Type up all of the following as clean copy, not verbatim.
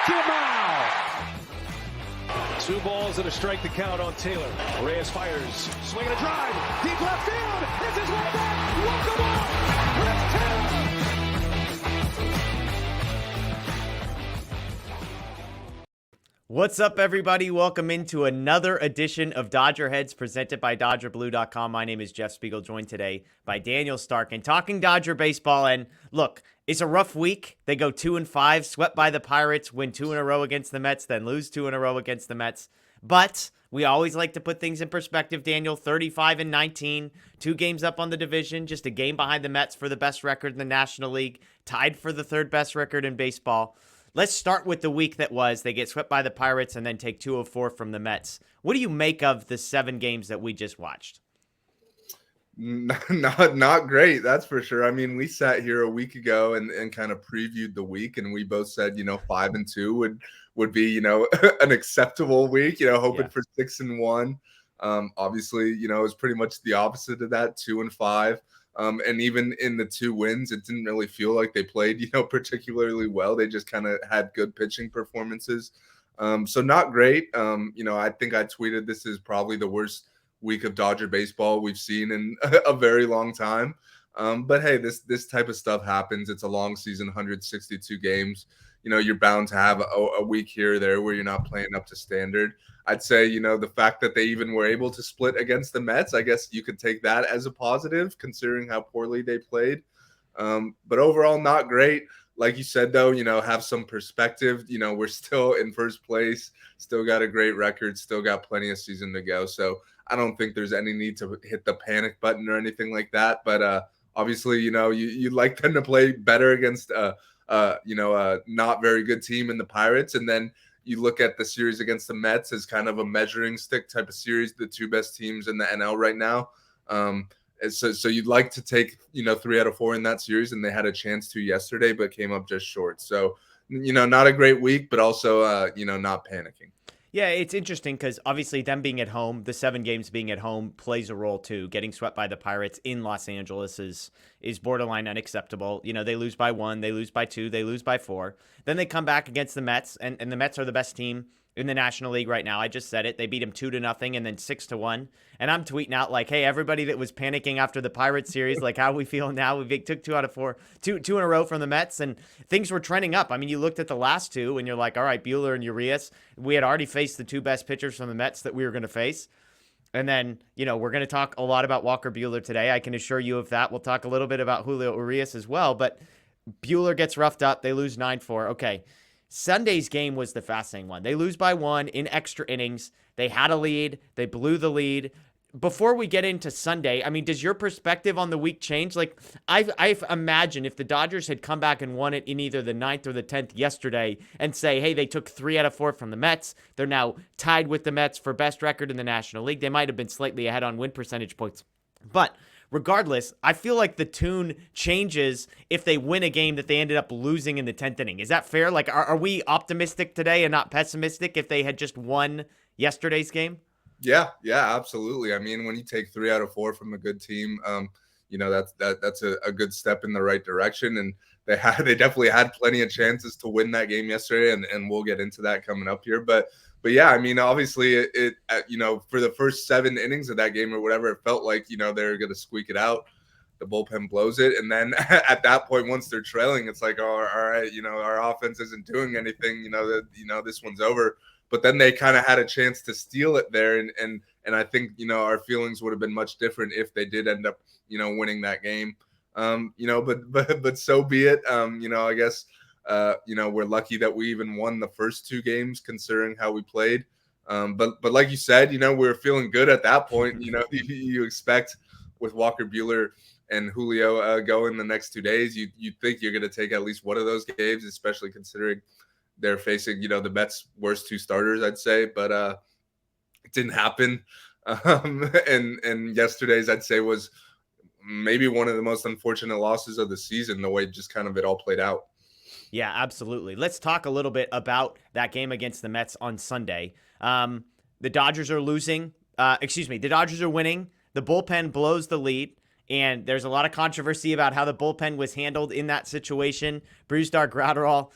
That's it now. 2 balls and a strike to count on Taylor. Reyes fires, swinging a drive, deep left field. This is way back. Welcome on. Let's Taylor. What's up, everybody? Welcome into another edition of DodgerHeads presented by DodgerBlue.com. My name is Jeff Spiegel, joined today by Daniel Starkand, talking Dodger baseball. And look, it's a rough week. They go 2-5, swept by the Pirates, win 2 in a row against the Mets, then lose 2 in a row against the Mets. But we always like to put things in perspective, Daniel. 35-19, 2 games up on the division, just a game behind the Mets for the best record in the National League, tied for the 3rd best record in baseball. Let's start with the week that was. They get swept by the Pirates and then take 2 of 4 from the Mets. What do you make of the 7 games that we just watched? Not great, that's for sure. I mean, we sat here a week ago and kind of previewed the week, and we both said, 5-2 would be, an acceptable week, hoping for 6-1. Obviously, it was pretty much the opposite of that, 2-5. And even in the 2 wins, it didn't really feel like they played, particularly well. They just kind of had good pitching performances. So not great. I think I tweeted this is probably the worst week of Dodger baseball we've seen in a very long time. But hey, this type of stuff happens. It's a long season, 162 games. You're bound to have a week here or there where you're not playing up to standard. I'd say, the fact that they even were able to split against the Mets, I guess you could take that as a positive considering how poorly they played. But overall, not great. Like you said, though, have some perspective. We're still in first place, still got a great record, still got plenty of season to go. So I don't think there's any need to hit the panic button or anything like that. But obviously, you'd like them to play better against a not very good team in the Pirates. And then you look at the series against the Mets as kind of a measuring stick type of series, the 2 best teams in the NL right now. So you'd like to take, 3 out of 4 in that series, and they had a chance to yesterday, but came up just short. So, not a great week, but also, not panicking. Yeah, it's interesting because obviously them being at home, the 7 games being at home plays a role too. Getting swept by the Pirates in Los Angeles is borderline unacceptable. They lose by 1, they lose by 2, they lose by 4. Then they come back against the Mets, and the Mets are the best team in the National League right now. I just said it. They beat them 2-0 and then 6-1. And I'm tweeting out like, hey, everybody that was panicking after the Pirates series, like how we feel now. We took 2 out of 4, two in a row from the Mets, and things were trending up. I mean, you looked at the last 2 and you're like, all right, Bueller and Urías, we had already faced the 2 best pitchers from the Mets that we were going to face. And then, we're going to talk a lot about Walker Buehler today. I can assure you of that. We'll talk a little bit about Julio Urías as well, but Bueller gets roughed up. They lose 9-4. Okay. Sunday's game was the fascinating one. They lose by 1 in extra innings. They had a lead. They blew the lead. Before we get into Sunday, I mean, does your perspective on the week change? Like, I imagine if the Dodgers had come back and won it in either the 9th or the 10th yesterday and say, hey, they took 3 out of 4 from the Mets. They're now tied with the Mets for best record in the National League. They might have been slightly ahead on win percentage points. But regardless, I feel like the tune changes if they win a game that they ended up losing in the 10th inning. Is that fair? Like, are we optimistic today and not pessimistic if they had just won yesterday's game? Yeah, absolutely. I mean, when you take 3 out of 4 from a good team, that's a good step in the right direction. And they definitely had plenty of chances to win that game yesterday, and we'll get into that coming up here. But yeah, I mean, obviously it for the first 7 innings of that game or whatever, it felt like, they're going to squeak it out. The bullpen blows it. And then at that point, once they're trailing, it's like, oh, all right, our offense isn't doing anything, this one's over. But then they kind of had a chance to steal it there. And I think, our feelings would have been much different if they did end up, winning that game. But so be it. I guess, we're lucky that we even won the first 2 games considering how we played. But like you said, we were feeling good at that point. You expect with Walker Buehler and Julio going the next 2 days, you think you're going to take at least one of those games, especially considering they're facing, the Mets' worst 2 starters, I'd say. But it didn't happen. And yesterday's, I'd say, was maybe one of the most unfortunate losses of the season, the way just kind of it all played out. Yeah, absolutely. Let's talk a little bit about that game against the Mets on Sunday. The Dodgers are losing. The Dodgers are winning. The bullpen blows the lead. And there's a lot of controversy about how the bullpen was handled in that situation. Brusdar Graterol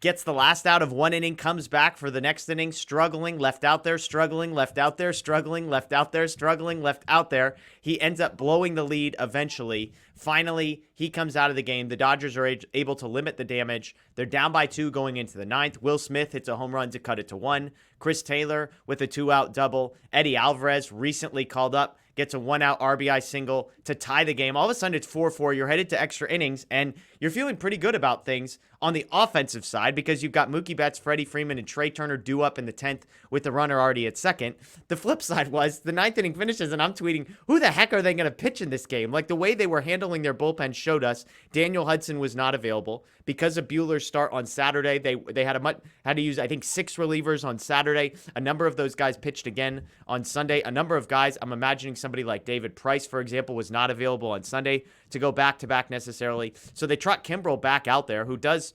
Gets the last out of one inning, comes back for the next inning, struggling, left out there, struggling, left out there, struggling, left out there, struggling, left out there. He ends up blowing the lead eventually. Finally, he comes out of the game. The Dodgers are able to limit the damage. They're down by 2 going into the 9th. Will Smith hits a home run to cut it to 1. Chris Taylor with a 2-out double. Eddie Alvarez, recently called up, gets a 1-out RBI single to tie the game. All of a sudden, it's 4-4. You're headed to extra innings, and you're feeling pretty good about things on the offensive side because you've got Mookie Betts, Freddie Freeman, and Trey Turner due up in the 10th with the runner already at second. The flip side was the 9th inning finishes, and I'm tweeting, who the heck are they going to pitch in this game? Like, the way they were handling their bullpen showed us Daniel Hudson was not available. Because of Bueller's start on Saturday, they had to use, I think, 6 relievers on Saturday. A number of those guys pitched again on Sunday. A number of guys, I'm imagining somebody like David Price, for example, was not available on Sunday to go back-to-back necessarily. So they trot Kimbrell back out there, who does,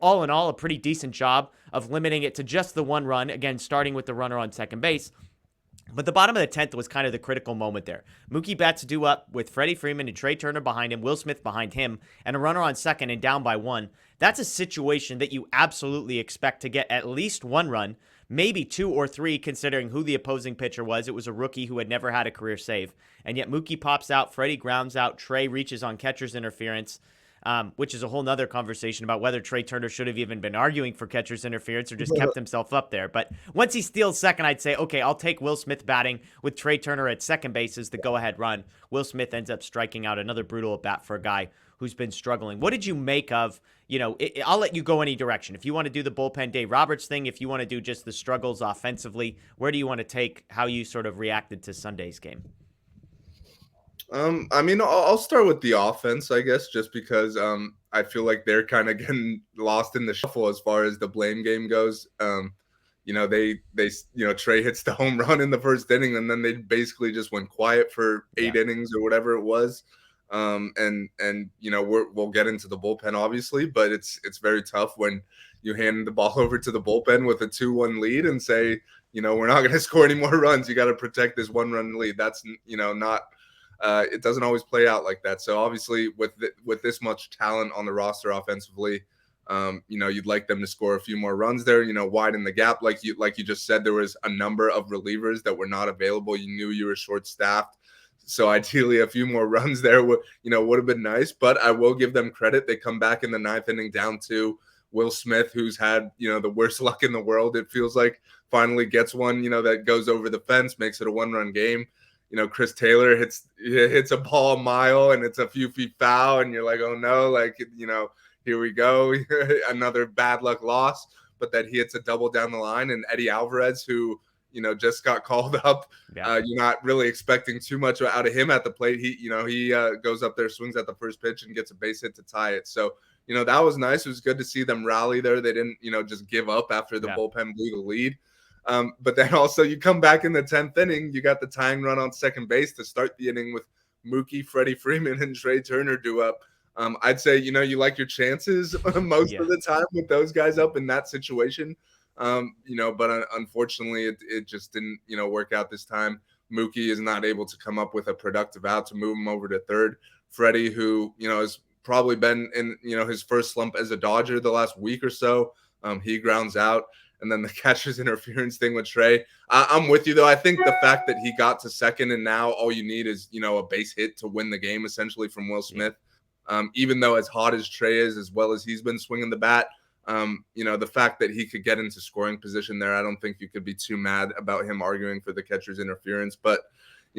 all in all, a pretty decent job of limiting it to just the 1 run, again, starting with the runner on second base. But the bottom of the 10th was kind of the critical moment there. Mookie Betts due up with Freddie Freeman and Trey Turner behind him, Will Smith behind him, and a runner on second and down by 1. That's a situation that you absolutely expect to get at least 1 run, maybe 2 or 3, considering who the opposing pitcher was. It was a rookie who had never had a career save. And yet Mookie pops out, Freddie grounds out, Trey reaches on catcher's interference. Which is a whole nother conversation about whether Trey Turner should have even been arguing for catcher's interference or just kept himself up there. But once he steals second, I'd say, okay, I'll take Will Smith batting with Trey Turner at second base as the go-ahead run. Will Smith ends up striking out, another brutal at-bat for a guy who's been struggling. What did you make of, I'll let you go any direction. If you want to do the bullpen Dave Roberts thing, if you want to do just the struggles offensively, where do you want to take how you sort of reacted to Sunday's game? I'll start with the offense, I guess, just because I feel like they're kind of getting lost in the shuffle as far as the blame game goes. They Trey hits the home run in the first inning, and then they basically just went quiet for 8 innings or whatever it was. We'll get into the bullpen obviously, but it's very tough when you hand the ball over to the bullpen with a 2-1 lead and say, we're not going to score any more runs. You got to protect this 1-run lead. That's not. It doesn't always play out like that. So obviously with this much talent on the roster offensively, you'd like them to score a few more runs there, widen the gap. Like you just said, there was a number of relievers that were not available. You knew you were short staffed. So ideally a few more runs there would have been nice, but I will give them credit. They come back in the 9th inning down to Will Smith, who's had, the worst luck in the world. It feels like finally gets one, that goes over the fence, makes it a 1-run game. Chris Taylor hits a ball a mile and it's a few feet foul, and you're like, oh no, here we go, another bad luck loss. But that he hits a double down the line, and Eddie Alvarez, who just got called up, you're not really expecting too much out of him at the plate. He goes up there, swings at the first pitch, and gets a base hit to tie it. So that was nice. It was good to see them rally there. They didn't just give up after the bullpen blew the lead. But then also you come back in the 10th inning, you got the tying run on second base to start the inning with Mookie, Freddie Freeman, and Trey Turner due up. I'd say, you like your chances most of the time with those guys up in that situation. But unfortunately it just didn't, work out this time. Mookie is not able to come up with a productive out to move him over to third. Freddie, who, has probably been in, his first slump as a Dodger the last week or so, he grounds out. And then the catcher's interference thing with Trey. I'm with you, though. I think the fact that he got to second and now all you need is, a base hit to win the game, essentially, from Will Smith. Even though as hot as Trey is, as well as he's been swinging the bat, the fact that he could get into scoring position there, I don't think you could be too mad about him arguing for the catcher's interference. But,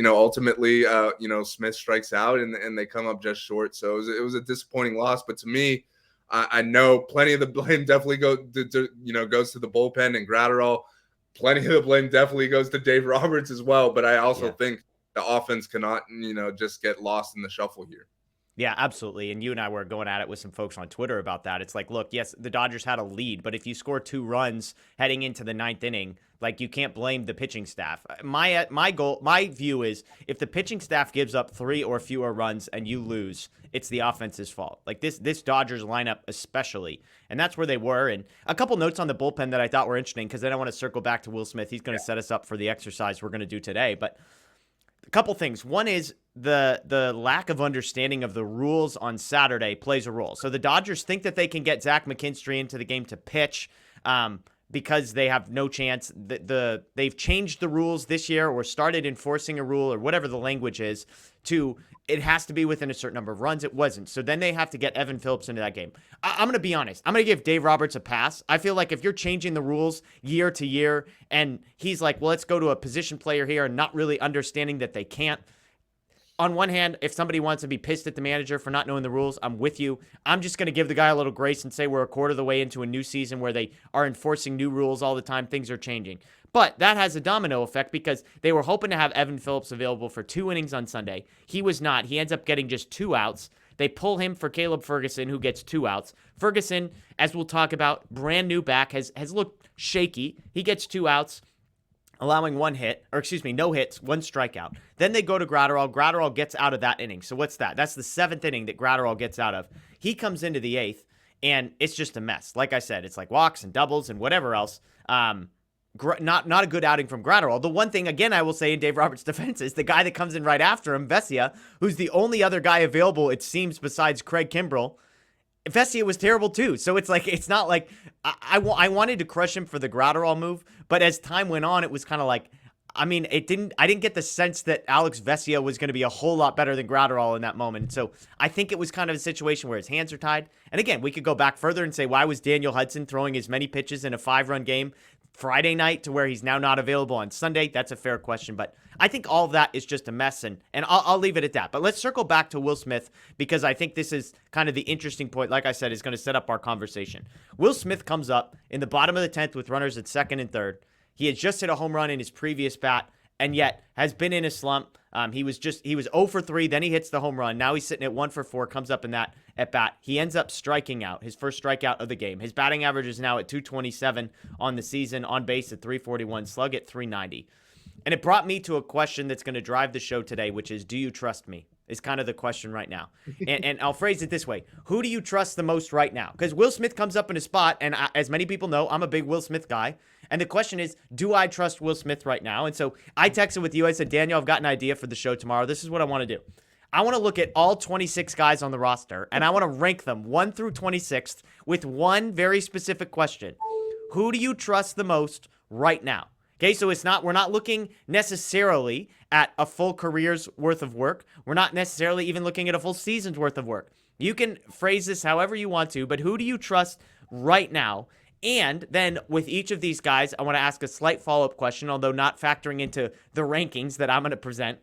ultimately, Smith strikes out and they come up just short. So it was a disappointing loss. But to me, I know plenty of the blame definitely goes to the bullpen and Gratterall. Plenty of the blame definitely goes to Dave Roberts as well. But I also think the offense cannot, just get lost in the shuffle here. Yeah, absolutely. And you and I were going at it with some folks on Twitter about that. It's like, look, yes, the Dodgers had a lead, but if you score 2 runs heading into the 9th inning, you can't blame the pitching staff. My view is if the pitching staff gives up 3 or fewer runs and you lose, it's the offense's fault. This Dodgers lineup especially. And that's where they were. And a couple notes on the bullpen that I thought were interesting, because then I want to circle back to Will Smith. He's going to set us up for the exercise we're going to do today. But a couple things. One is the lack of understanding of the rules on Saturday plays a role. So the Dodgers think that they can get Zach Mckinstry into the game to pitch because they have no chance. They've changed the rules this year or started enforcing a rule or whatever the language is to it has to be within a certain number of runs. It wasn't. So then they have to get Evan Phillips into that game. I'm going to be honest. I'm going to give Dave Roberts a pass. I feel like if you're changing the rules year to year and he's like, well, let's go to a position player here and not really understanding that they can't. On one hand, if somebody wants to be pissed at the manager for not knowing the rules, I'm with you. I'm just going to give the guy a little grace and say we're a quarter of the way into a new season where they are enforcing new rules all the time. Things are changing. But that has a domino effect because they were hoping to have Evan Phillips available for 2 innings on Sunday. He was not. He ends up getting just 2 outs. They pull him for Caleb Ferguson, who gets 2 outs. Ferguson, as we'll talk about, brand new back, has looked shaky. He gets 2 outs, allowing no hits, 1 strikeout. Then they go to Gratterall. Gratterall gets out of that inning. So what's that? That's the 7th inning that Gratterall gets out of. He comes into the 8th, and it's just a mess. Like I said, it's like walks and doubles and whatever else. Not a good outing from Gratterall. The one thing, again, I will say in Dave Roberts' defense is the guy that comes in right after him, Vessia, who's the only other guy available, it seems, besides Craig Kimbrell. Vessia was terrible too. So it's like, it's not like I wanted to crush him for the Gratterall move, but as time went on, it was kind of like, I didn't get the sense that Alex Vessia was going to be a whole lot better than Gratterall in that moment. So I think it was kind of a situation where his hands are tied. And again, we could go back further and say, why was Daniel Hudson throwing as many pitches in a 5-run game Friday night to where he's now not available on Sunday? That's a fair question, but I think all of that is just a mess, and I'll leave it at that. But let's circle back to Will Smith because I think this is kind of the interesting point, like I said, is going to set up our conversation. Will Smith comes up in the bottom of the 10th with runners at 2nd and 3rd. He had just hit a home run in his previous bat and yet has been in a slump. He was 0 for 3, then he hits the home run. Now he's sitting at 1 for 4, comes up in that at bat. He ends up striking out, his first strikeout of the game. His batting average is now at 227 on the season, on base at 341, slug at 390. And it brought me to a question that's going to drive the show today, which is, do you trust me? Is kind of the question right now. And I'll phrase it this way. Who do you trust the most right now? Because Will Smith comes up in a spot, and as many people know, I'm a big Will Smith guy. And the question is, do I trust Will Smith right now? And so I texted with you. I said, Daniel, I've got an idea for the show tomorrow. This is what I want to do. I want to look at all 26 guys on the roster, and I want to rank them 1 through 26th with one very specific question. Who do you trust the most right now? Okay, so we're not looking necessarily at a full career's worth of work. We're not necessarily even looking at a full season's worth of work. You can phrase this however you want to, but who do you trust right now? And then with each of these guys, I want to ask a slight follow-up question, although not factoring into the rankings that I'm going to present,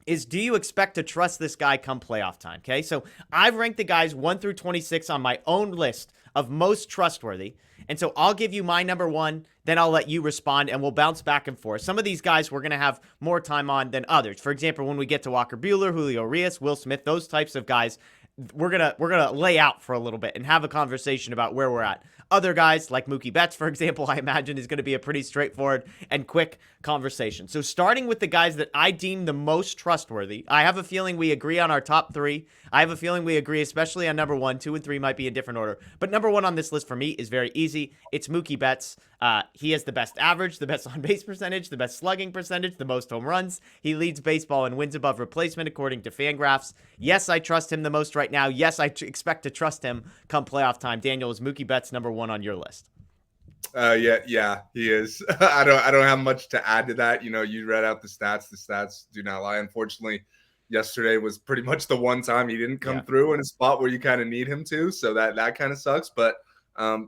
is do you expect to trust this guy come playoff time? Okay, so I've ranked the guys 1 through 26 on my own list of most trustworthy. And so I'll give you my number 1, then I'll let you respond, and we'll bounce back and forth. Some of these guys we're going to have more time on than others. For example, when we get to Walker Buehler, Julio Urías, Will Smith, those types of guys, we're gonna lay out for a little bit and have a conversation about where we're at. Other guys, like Mookie Betts, for example, I imagine is going to be a pretty straightforward and quick conversation. So starting with the guys that I deem the most trustworthy, I have a feeling we agree on our top 3. I have a feeling we agree especially on number 1. 2 and 3 might be in different order. But number 1 on this list for me is very easy. It's Mookie Betts. He has the best average, the best on-base percentage, the best slugging percentage, the most home runs. He leads baseball in wins above replacement according to Fangraphs. Yes, I trust him the most right now. Yes, I expect to trust him come playoff time. Daniel, is Mookie Betts number 1 on your list? Yeah, he is. I don't have much to add to that. You know, you read out the stats. The stats do not lie. Unfortunately, yesterday was pretty much the one time he didn't come through in a spot where you kind of need him to. So that kind of sucks. But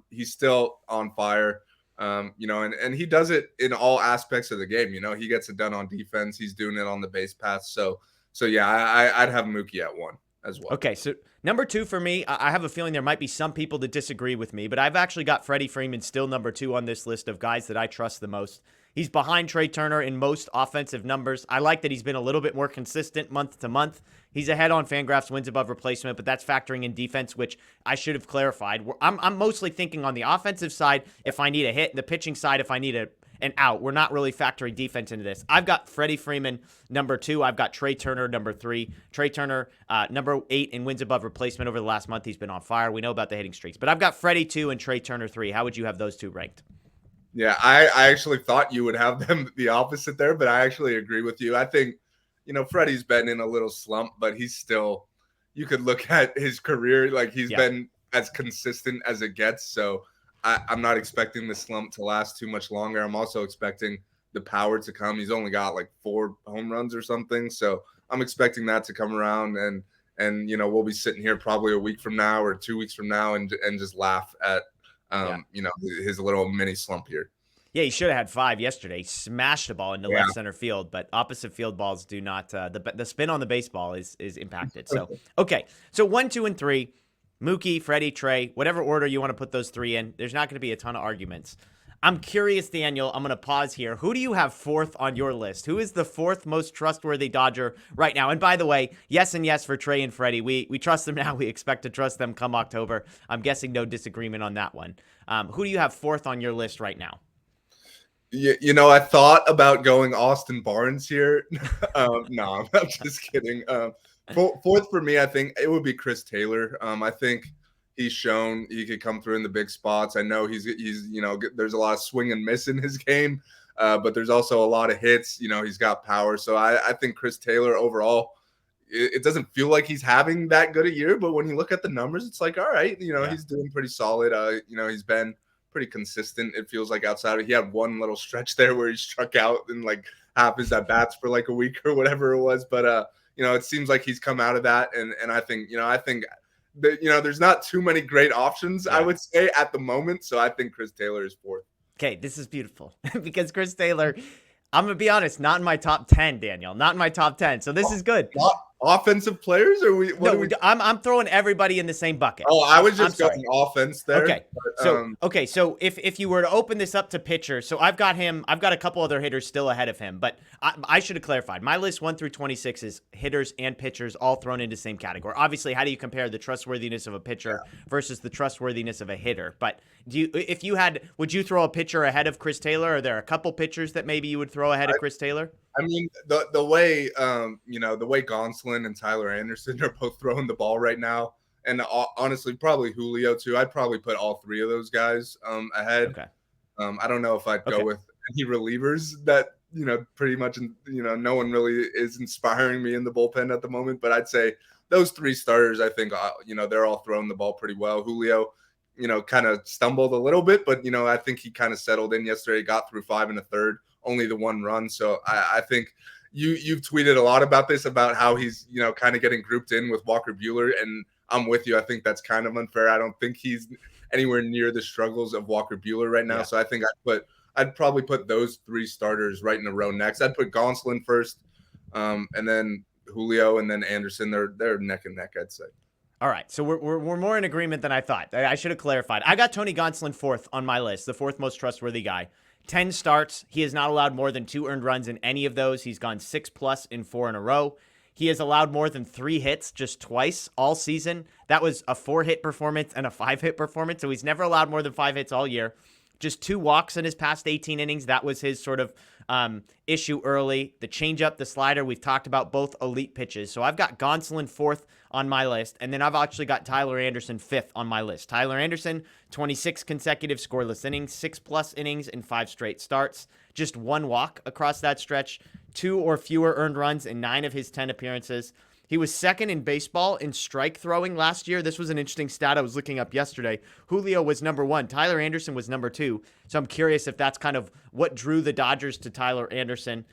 he's still on fire. You know, and he does it in all aspects of the game. You know, he gets it done on defense. He's doing it on the base paths. So yeah, I'd have Mookie at 1 as well. Okay, so number 2 for me, I have a feeling there might be some people that disagree with me, but I've actually got Freddie Freeman still number 2 on this list of guys that I trust the most. He's behind Trey Turner in most offensive numbers. I like that he's been a little bit more consistent month to month. He's ahead on Fangraphs wins above replacement, but that's factoring in defense, which I should have clarified. I'm mostly thinking on the offensive side if I need a hit, the pitching side if I need an out. We're not really factoring defense into this. I've got Freddie Freeman number 2. I've got Trey Turner number 3. Trey Turner number 8 in wins above replacement over the last month. He's been on fire. We know about the hitting streaks, but I've got Freddie 2 and Trey Turner 3. How would you have those 2 ranked? Yeah, I actually thought you would have them the opposite there, but I actually agree with you. I think Freddie's been in a little slump, but he's still, you could look at his career, like he's been as consistent as it gets. So I'm not expecting the slump to last too much longer. I'm also expecting the power to come. He's only got like 4 home runs or something. So I'm expecting that to come around, and we'll be sitting here probably a week from now or 2 weeks from now and just laugh at, his little mini slump here. Yeah, he should have had 5 yesterday. Smashed the ball into left center field, but opposite field balls do not. The spin on the baseball is impacted. So okay, so 1, 2, and 3, Mookie, Freddie, Trey, whatever order you want to put those 3 in. There's not going to be a ton of arguments. I'm curious, Daniel. I'm going to pause here. Who do you have 4th on your list? Who is the 4th most trustworthy Dodger right now? And by the way, yes and yes for Trey and Freddie. We trust them now. We expect to trust them come October. I'm guessing no disagreement on that one. Who do you have 4th on your list right now? I thought about going Austin Barnes here. No, I'm just kidding. 4th for me, I think it would be Chris Taylor. I think he's shown he could come through in the big spots. I know he's there's a lot of swing and miss in his game, but there's also a lot of hits. He's got power. So I think Chris Taylor overall, it doesn't feel like he's having that good a year, but when you look at the numbers, it's like, all right, he's doing pretty solid. He's been pretty consistent. It feels like outside of, he had one little stretch there where he struck out in like half his at bats for like a week or whatever it was. But it seems like he's come out of that, and I think that, there's not too many great options, I would say, at the moment. So I think Chris Taylor is 4th. Okay, this is beautiful because Chris Taylor, I'm gonna be honest, not in my top 10, Daniel, not in my top 10. So this is good. Offensive players, or I'm throwing everybody in the same bucket. Oh, I was just going offense there. Okay, so if you were to open this up to pitcher, so I've got a couple other hitters still ahead of him, but I should have clarified. My list 1 through 26 is hitters and pitchers all thrown into the same category. Obviously, how do you compare the trustworthiness of a pitcher versus the trustworthiness of a hitter? But would you throw a pitcher ahead of Chris Taylor? Are there a couple pitchers that maybe you would throw ahead of Chris Taylor? I mean, the way the way Gonslin and Tyler Anderson are both throwing the ball right now, and honestly, probably Julio too. I'd probably put all 3 of those guys ahead. Okay. I don't know if I'd go with any relievers that pretty much no one really is inspiring me in the bullpen at the moment. But I'd say those 3 starters, I think they're all throwing the ball pretty well. Julio, kind of stumbled a little bit, but I think he kind of settled in yesterday. Got through 5 1/3. Only the 1 run. So I think you've tweeted a lot about this, about how he's, kind of getting grouped in with Walker Buehler. And I'm with you. I think that's kind of unfair. I don't think he's anywhere near the struggles of Walker Buehler right now. Yeah. So I think I'd probably put those 3 starters right in a row next. I'd put Gonslin first, and then Julio, and then Anderson. They're neck and neck, I'd say. All right, so we're more in agreement than I thought. I should have clarified. I got Tony Gonslin 4th on my list, the 4th most trustworthy guy. 10 starts. He has not allowed more than 2 earned runs in any of those. He's gone 6+ in 4 in a row. He has allowed more than 3 hits just twice all season. That was a 4-hit performance and a 5-hit performance. So he's never allowed more than 5 hits all year. Just 2 walks in his past 18 innings. That was his sort of issue early. The changeup, the slider, we've talked about, both elite pitches. So I've got Gonslin 4th on my list, and then I've actually got Tyler Anderson 5th on my list. Tyler Anderson, 26 consecutive scoreless innings, 6+ innings in 5 straight starts, just 1 walk across that stretch, 2 or fewer earned runs in 9 of his 10 appearances. He was 2nd in baseball in strike throwing last year. This was an interesting stat I was looking up yesterday. Julio was number 1. Tyler Anderson was number 2. So I'm curious if that's kind of what drew the Dodgers to Tyler Anderson.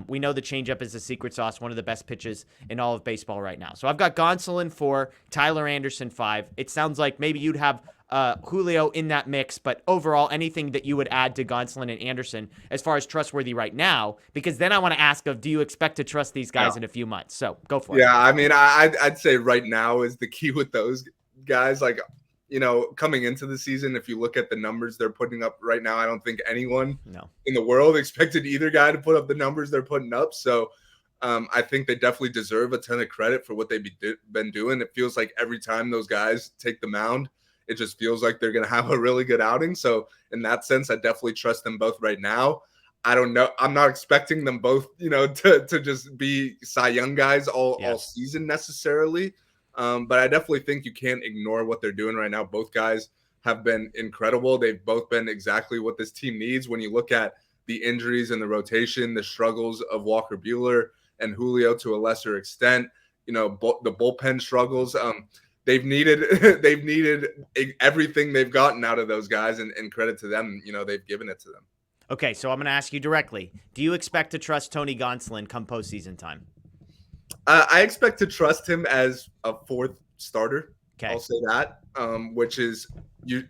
We know the changeup is the secret sauce, one of the best pitches in all of baseball right now. So I've got Gonsolin 4, Tyler Anderson 5. It sounds like maybe you'd have Julio in that mix, but overall, anything that you would add to Gonsolin and Anderson as far as trustworthy right now, because then I want to ask do you expect to trust these guys in a few months? So go for it. Yeah, I mean, I'd say right now is the key with those guys. Like, coming into the season, if you look at the numbers they're putting up right now, I don't think anyone in the world expected either guy to put up the numbers they're putting up. So I think they definitely deserve a ton of credit for what they've been doing. It feels like every time those guys take the mound, it just feels like they're going to have a really good outing. So in that sense, I definitely trust them both right now. I don't know. I'm not expecting them both, to just be Cy Young guys all season necessarily. But I definitely think you can't ignore what they're doing right now. Both guys have been incredible. They've both been exactly what this team needs. When you look at the injuries and the rotation, the struggles of Walker Buehler, and Julio to a lesser extent. The bullpen struggles. They've needed they've needed everything they've gotten out of those guys, and credit to them. They've given it to them. Okay, so I'm going to ask you directly. Do you expect to trust Tony Gonslin come postseason time? I expect to trust him as a fourth starter. Okay. I'll say that, which is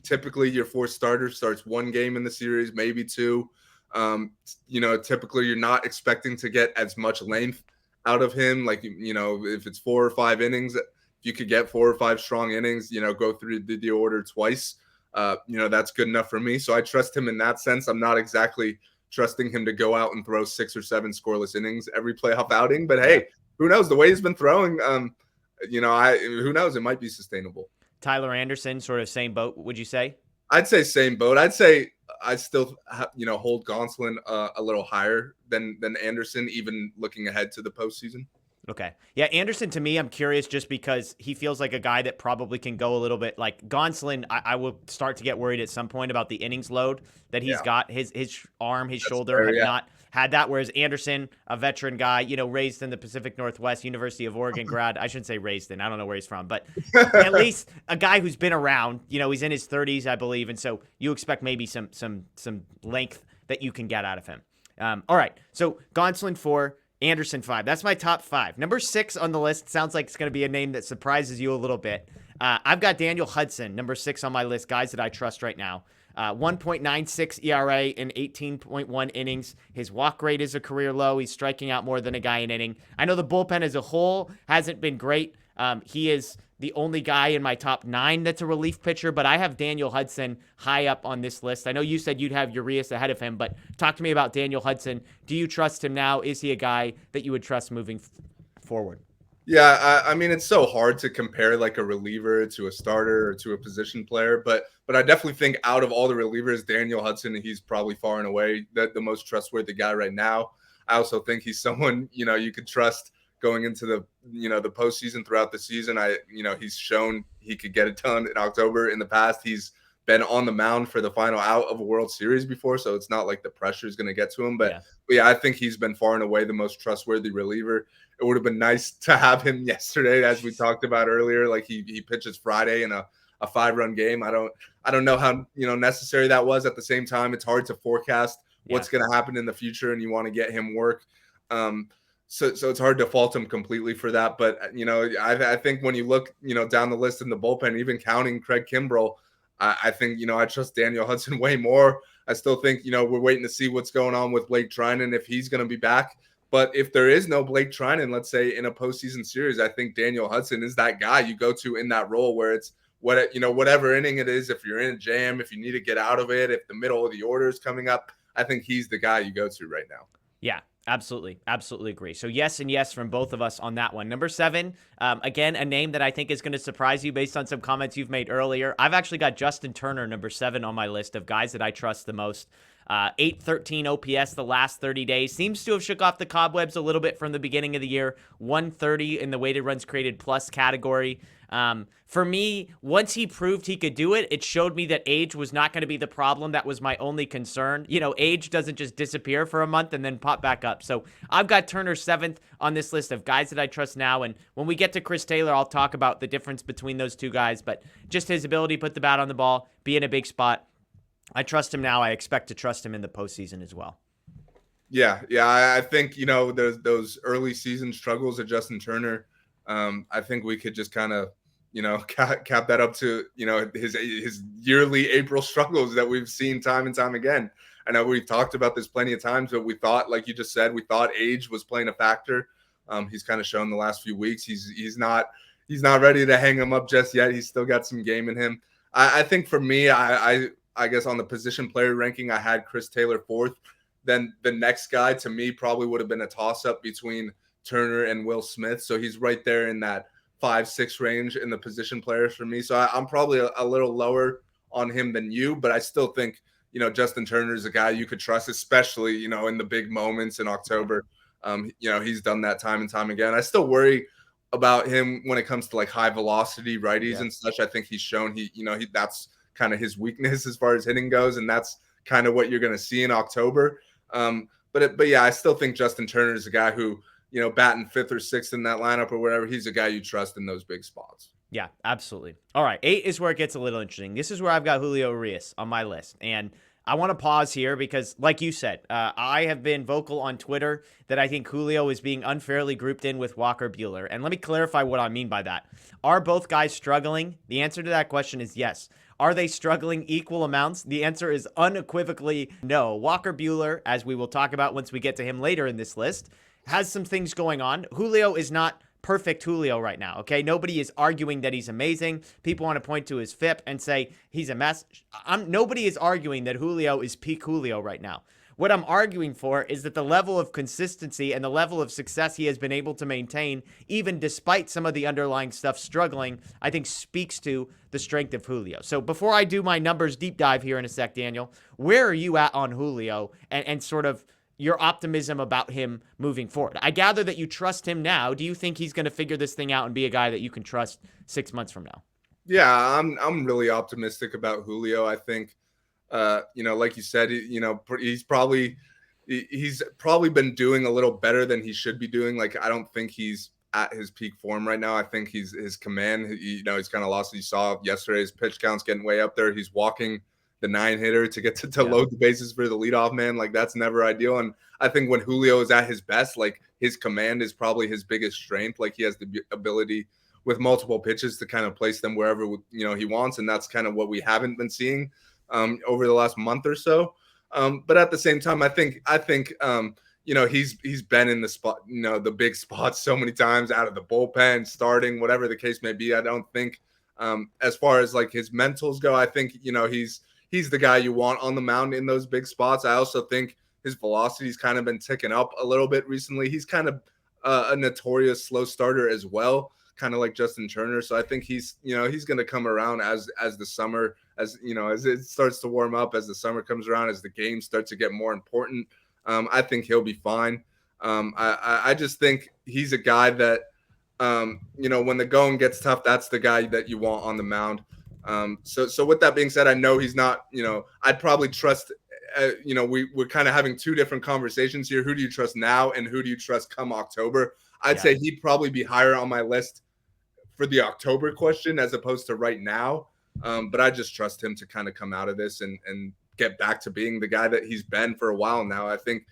typically your fourth starter starts one game in the series, maybe two. Typically you're not expecting to get as much length out of him. Like, if it's 4 or 5 innings, if you could get 4 or 5 strong innings, go through the order twice. That's good enough for me. So I trust him in that sense. I'm not exactly trusting him to go out and throw 6 or 7 scoreless innings every playoff outing. But hey, who knows? The way he's been throwing, who knows? It might be sustainable. Tyler Anderson, sort of same boat, would you say? I'd say same boat. I'd say I still, hold Gonslin a little higher than Anderson, even looking ahead to the postseason. Okay. Yeah, Anderson, to me, I'm curious just because he feels like a guy that probably can go a little bit like Gonslin. I will start to get worried at some point about the innings load that he's got. His arm, his shoulder have not had that, whereas Anderson, a veteran guy, raised in the Pacific Northwest, University of Oregon grad. I shouldn't say raised in. I don't know where he's from, but at least a guy who's been around. He's in his 30s, I believe, and so you expect maybe some length that you can get out of him. All right, so Gonslin 4, Anderson 5. That's my top 5. Number 6 on the list sounds like it's going to be a name that surprises you a little bit. I've got Daniel Hudson, number 6 on my list, guys that I trust right now. 1.96 ERA in 18.1 innings. His walk rate is a career low. He's striking out more than a guy an inning. I know the bullpen as a whole hasn't been great. He is the only guy in my top 9 that's a relief pitcher, but I have Daniel Hudson high up on this list. I know you said you'd have Urías ahead of him, but talk to me about Daniel Hudson. Do you trust him now? Is he a guy that you would trust moving forward? Yeah, I mean, it's so hard to compare like a reliever to a starter or to a position player, but I definitely think out of all the relievers, Daniel Hudson, he's probably far and away the most trustworthy guy right now. I also think he's someone, you could trust going into the postseason throughout the season. He's shown he could get it done in October. In the past, he's been on the mound for the final out of a World Series before, so it's not like the pressure is going to get to him. But I think he's been far and away the most trustworthy reliever. It would have been nice to have him yesterday, as we talked about earlier. Like he pitches Friday in a 5-run game. I don't know how necessary that was. At the same time, it's hard to forecast what's going to happen in the future, and you want to get him work. So it's hard to fault him completely for that. But, I think when you look, down the list in the bullpen, even counting Craig Kimbrell, I think, I trust Daniel Hudson way more. I still think, we're waiting to see what's going on with Blake Trinan, if he's going to be back. But if there is no Blake Trinan, let's say in a postseason series, I think Daniel Hudson is that guy you go to in that role where it's whatever inning it is, if you're in a jam, if you need to get out of it, if the middle of the order is coming up, I think he's the guy you go to right now. Yeah. Absolutely. Absolutely agree. So yes and yes from both of us on that one. Number 7, again, a name that I think is going to surprise you based on some comments you've made earlier. I've actually got Justin Turner, number 7 on my list of guys that I trust the most. 813 OPS the last 30 days. Seems to have shook off the cobwebs a little bit from the beginning of the year. 130 in the weighted runs created plus category. For me, once he proved he could do it, it showed me that age was not going to be the problem. That was my only concern. Age doesn't just disappear for a month and then pop back up. So I've got Turner 7th on this list of guys that I trust now. And when we get to Chris Taylor, I'll talk about the difference between those two guys. But just his ability to put the bat on the ball, be in a big spot. I trust him now. I expect to trust him in the postseason as well. Yeah. I think, those early season struggles of Justin Turner, I think we could just kind of, cap that up to, his yearly April struggles that we've seen time and time again. I know we've talked about this plenty of times, but we thought, like you just said, we thought age was playing a factor. He's kind of shown the last few weeks. He's not ready to hang him up just yet. He's still got some game in him. I think for me, I guess on the position player ranking, I had Chris Taylor 4th. Then the next guy to me probably would have been a toss-up between Turner and Will Smith. So he's right there in that 5-6 range in the position players for me. So I'm probably a little lower on him than you, but I still think, Justin Turner is a guy you could trust, especially, in the big moments in October. He's done that time and time again. I still worry about him when it comes to like high velocity righties and such. I think he's shown that's kind of his weakness as far as hitting goes. And that's kind of what you're going to see in October. But I still think Justin Turner is a guy who, batting fifth or sixth in that lineup or whatever, he's a guy you trust in those big spots. Yeah, absolutely. All right, 8 is where it gets a little interesting. This is where I've got Julio Urías on my list. And I want to pause here because, like you said, I have been vocal on Twitter that I think Julio is being unfairly grouped in with Walker Buehler. And let me clarify what I mean by that. Are both guys struggling? The answer to that question is yes. Are they struggling equal amounts? The answer is unequivocally no. Walker Buehler, as we will talk about once we get to him later in this list, has some things going on. Julio is not perfect Julio right now, okay? Nobody is arguing that he's amazing. People want to point to his FIP and say he's a mess. Nobody is arguing that Julio is peak Julio right now. What I'm arguing for is that the level of consistency and the level of success he has been able to maintain, even despite some of the underlying stuff struggling, I think speaks to the strength of Julio. So before I do my numbers deep dive here in a sec, Daniel, where are you at on Julio and sort of your optimism about him moving forward? I gather that you trust him now. Do you think he's going to figure this thing out and be a guy that you can trust 6 months from now? Yeah, I'm really optimistic about Julio. I think, like you said, he's probably been doing a little better than he should be doing. Like, I don't think he's at his peak form right now. I think his command, he's kind of lost. You saw yesterday his pitch count's getting way up there. He's walking the 9-hitter to get to load the bases for the leadoff man. Like, that's never ideal. And I think when Julio is at his best, like, his command is probably his biggest strength. Like, he has the ability with multiple pitches to kind of place them wherever, he wants. And that's kind of what we haven't been seeing over the last month or so. But at the same time, I think he's been in the spot, the big spots so many times, out of the bullpen, starting, whatever the case may be. I don't think as far as like his mentals go, I think, he's the guy you want on the mound in those big spots. I also think his velocity's kind of been ticking up a little bit recently. He's kind of a notorious slow starter as well, kind of like Justin Turner. So I think he's going to come around as the summer, as it starts to warm up, as the summer comes around, as the games start to get more important. I think he'll be fine. I just think he's a guy that, when the going gets tough, that's the guy that you want on the mound. So with that being said, I know he's not, I'd probably trust, we're kind of having two different conversations here. Who do you trust now and who do you trust come October? I'd say he'd probably be higher on my list for the October question as opposed to right now. But I just trust him to kind of come out of this and get back to being the guy that he's been for a while now. I think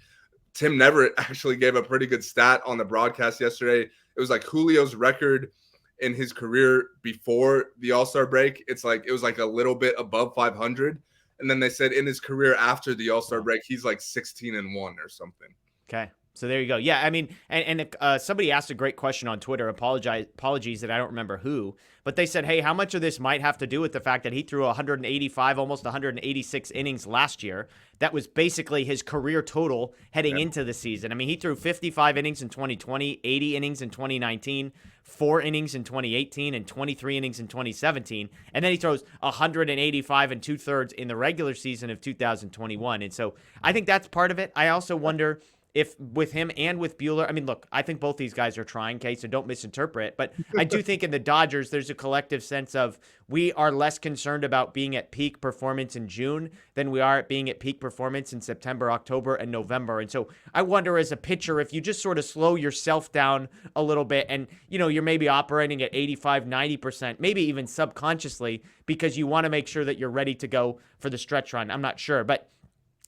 Tim Neverett actually gave a pretty good stat on the broadcast yesterday. It was like Julio's record in his career before the All-Star break. It was like a little bit above 500. And then they said in his career after the All-Star break, he's like 16-1 or something. Okay. So there you go. Yeah, I mean, and somebody asked a great question on Twitter. Apologies that I don't remember who, but they said, hey, how much of this might have to do with the fact that he threw 185, almost 186 innings last year? That was basically his career total heading into the season. I mean, he threw 55 innings in 2020, 80 innings in 2019, 4 innings in 2018, and 23 innings in 2017. And then he throws 185 and 2/3 in the regular season of 2021. And so I think that's part of it. I also wonder if with him and with Bueller, I mean, look, I think both these guys are trying, Kate, so don't misinterpret. But I do think in the Dodgers, there's a collective sense of we are less concerned about being at peak performance in June than we are at being at peak performance in September, October, and November. And so I wonder as a pitcher, if you just sort of slow yourself down a little bit and, you're maybe operating at 85, 90%, maybe even subconsciously, because you want to make sure that you're ready to go for the stretch run. I'm not sure, but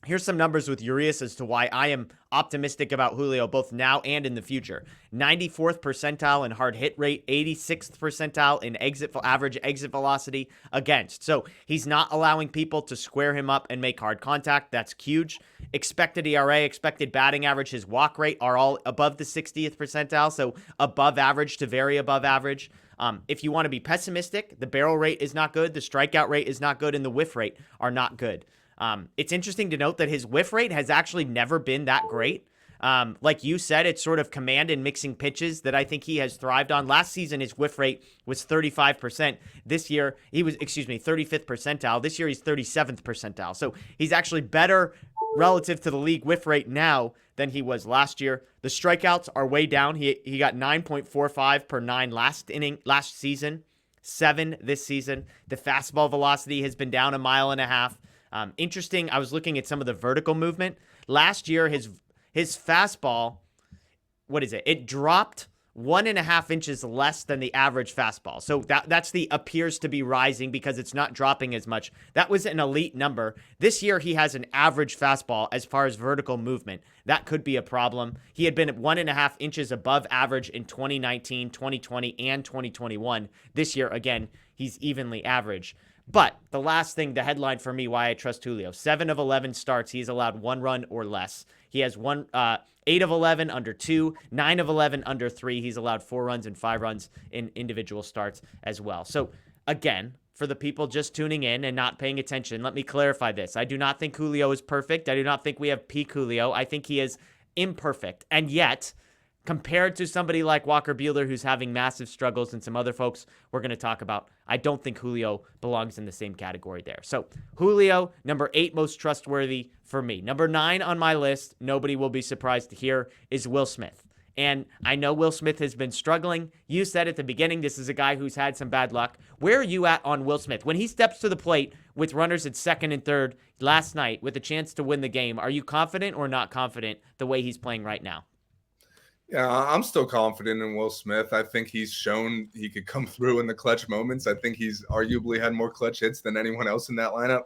here's some numbers with Urías as to why I am optimistic about Julio both now and in the future. 94th percentile in hard hit rate, 86th percentile in average exit velocity against. So he's not allowing people to square him up and make hard contact. That's huge. Expected ERA, expected batting average, his walk rate are all above the 60th percentile, so above average to very above average. If you want to be pessimistic, the barrel rate is not good, the strikeout rate is not good, and the whiff rate are not good. It's interesting to note that his whiff rate has actually never been that great. Like you said, it's sort of command and mixing pitches that I think he has thrived on. Last season, his whiff rate was 35%. This year, 35th percentile. This year, he's 37th percentile. So he's actually better relative to the league whiff rate now than he was last year. The strikeouts are way down. He got 9.45 per 9 last season, 7 this season. The fastball velocity has been down 1.5 miles. Interesting, I was looking at some of the vertical movement. Last year, his fastball what is it? It dropped 1.5 inches less than the average fastball. So that's the appears to be rising because it's not dropping as much. That was an elite number. This year, he has an average fastball as far as vertical movement. That could be a problem. He had been 1.5 inches above average in 2019, 2020, and 2021. This year, again, he's evenly average. But the last thing, the headline for me, why I trust Julio, 7 of 11 starts, he's allowed 1 run or less. He has 8 of 11 under 2, 9 of 11 under 3. He's allowed 4 runs and 5 runs in individual starts as well. So again, for the people just tuning in and not paying attention, let me clarify this. I do not think Julio is perfect. I do not think we have peak Julio. I think he is imperfect. And yet, compared to somebody like Walker Buehler, who's having massive struggles, and some other folks we're going to talk about, I don't think Julio belongs in the same category there. So Julio, number 8 most trustworthy for me. Number 9 on my list, nobody will be surprised to hear, is Will Smith. And I know Will Smith has been struggling. You said at the beginning, this is a guy who's had some bad luck. Where are you at on Will Smith? When he steps to the plate with runners at second and third last night with a chance to win the game, are you confident or not confident the way he's playing right now? Yeah, I'm still confident in Will Smith. I think he's shown he could come through in the clutch moments. I think he's arguably had more clutch hits than anyone else in that lineup.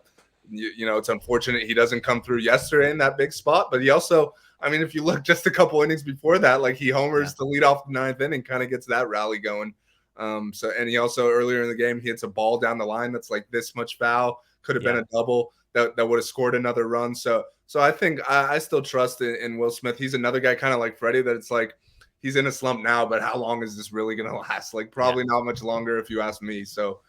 You know, it's unfortunate he doesn't come through yesterday in that big spot, but he also, I mean, if you look just a couple innings before that, like he homers to lead off the 9th inning, kind of gets that rally going. And he also earlier in the game, he hits a ball down the line that's like this much foul, could have been a double that would have scored another run. So I think I still trust in Will Smith. He's another guy kind of like Freddie that it's like he's in a slump now, but how long is this really going to last? Like probably not much longer if you ask me. So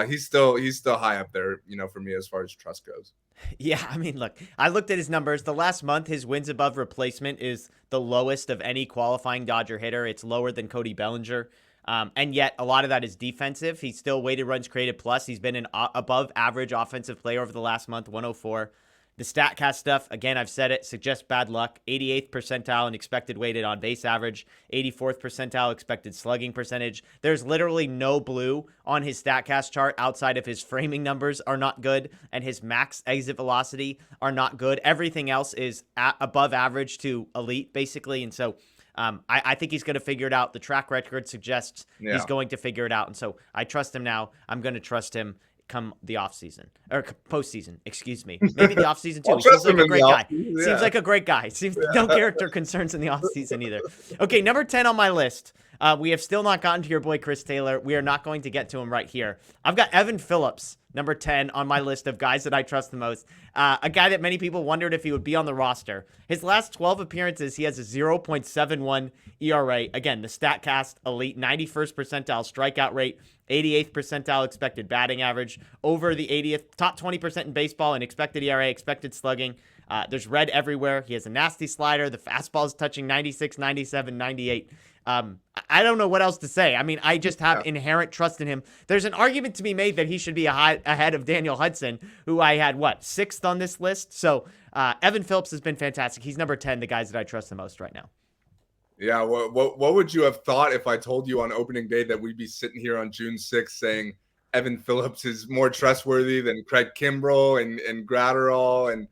he's still high up there, you know, for me as far as trust goes. Yeah, I mean, look, I looked at his numbers. The last month, his wins above replacement is the lowest of any qualifying Dodger hitter. It's lower than Cody Bellinger. And yet a lot of that is defensive. He's still weighted runs created plus. He's been an above average offensive player over the last month, 104. The StatCast stuff, again, I've said it, suggests bad luck. 88th percentile in expected weighted on base average, 84th percentile expected slugging percentage. There's literally no blue on his StatCast chart outside of his framing numbers are not good and his max exit velocity are not good. Everything else is above average to elite, basically. And so I think he's going to figure it out. The track record suggests he's going to figure it out. And so I trust him now. I'm going to trust him come the offseason or postseason, excuse me. Maybe the offseason too. He seems like a great guy. Seems like a great guy. Seems no character concerns in the offseason either. Okay, number 10 on my list. We have still not gotten to your boy Chris Taylor. We are not going to get to him right here. I've got Evan Phillips, number 10 on my list of guys that I trust the most. A guy that many people wondered if he would be on the roster. His last 12 appearances, he has a 0.71 ERA. Again, the StatCast elite, 91st percentile strikeout rate, 88th percentile expected batting average, over the 80th, top 20% in baseball in expected ERA, expected slugging. There's red everywhere. He has a nasty slider. The fastball is touching 96, 97, 98. I don't know what else to say. I mean, I just have inherent trust in him. There's an argument to be made that he should be ahead of Daniel Hudson, who I had, 6th on this list. So Evan Phillips has been fantastic. He's number 10, the guys that I trust the most right now. Yeah, what would you have thought if I told you on opening day that we'd be sitting here on June 6th saying Evan Phillips is more trustworthy than Craig Kimbrell and Gratterall and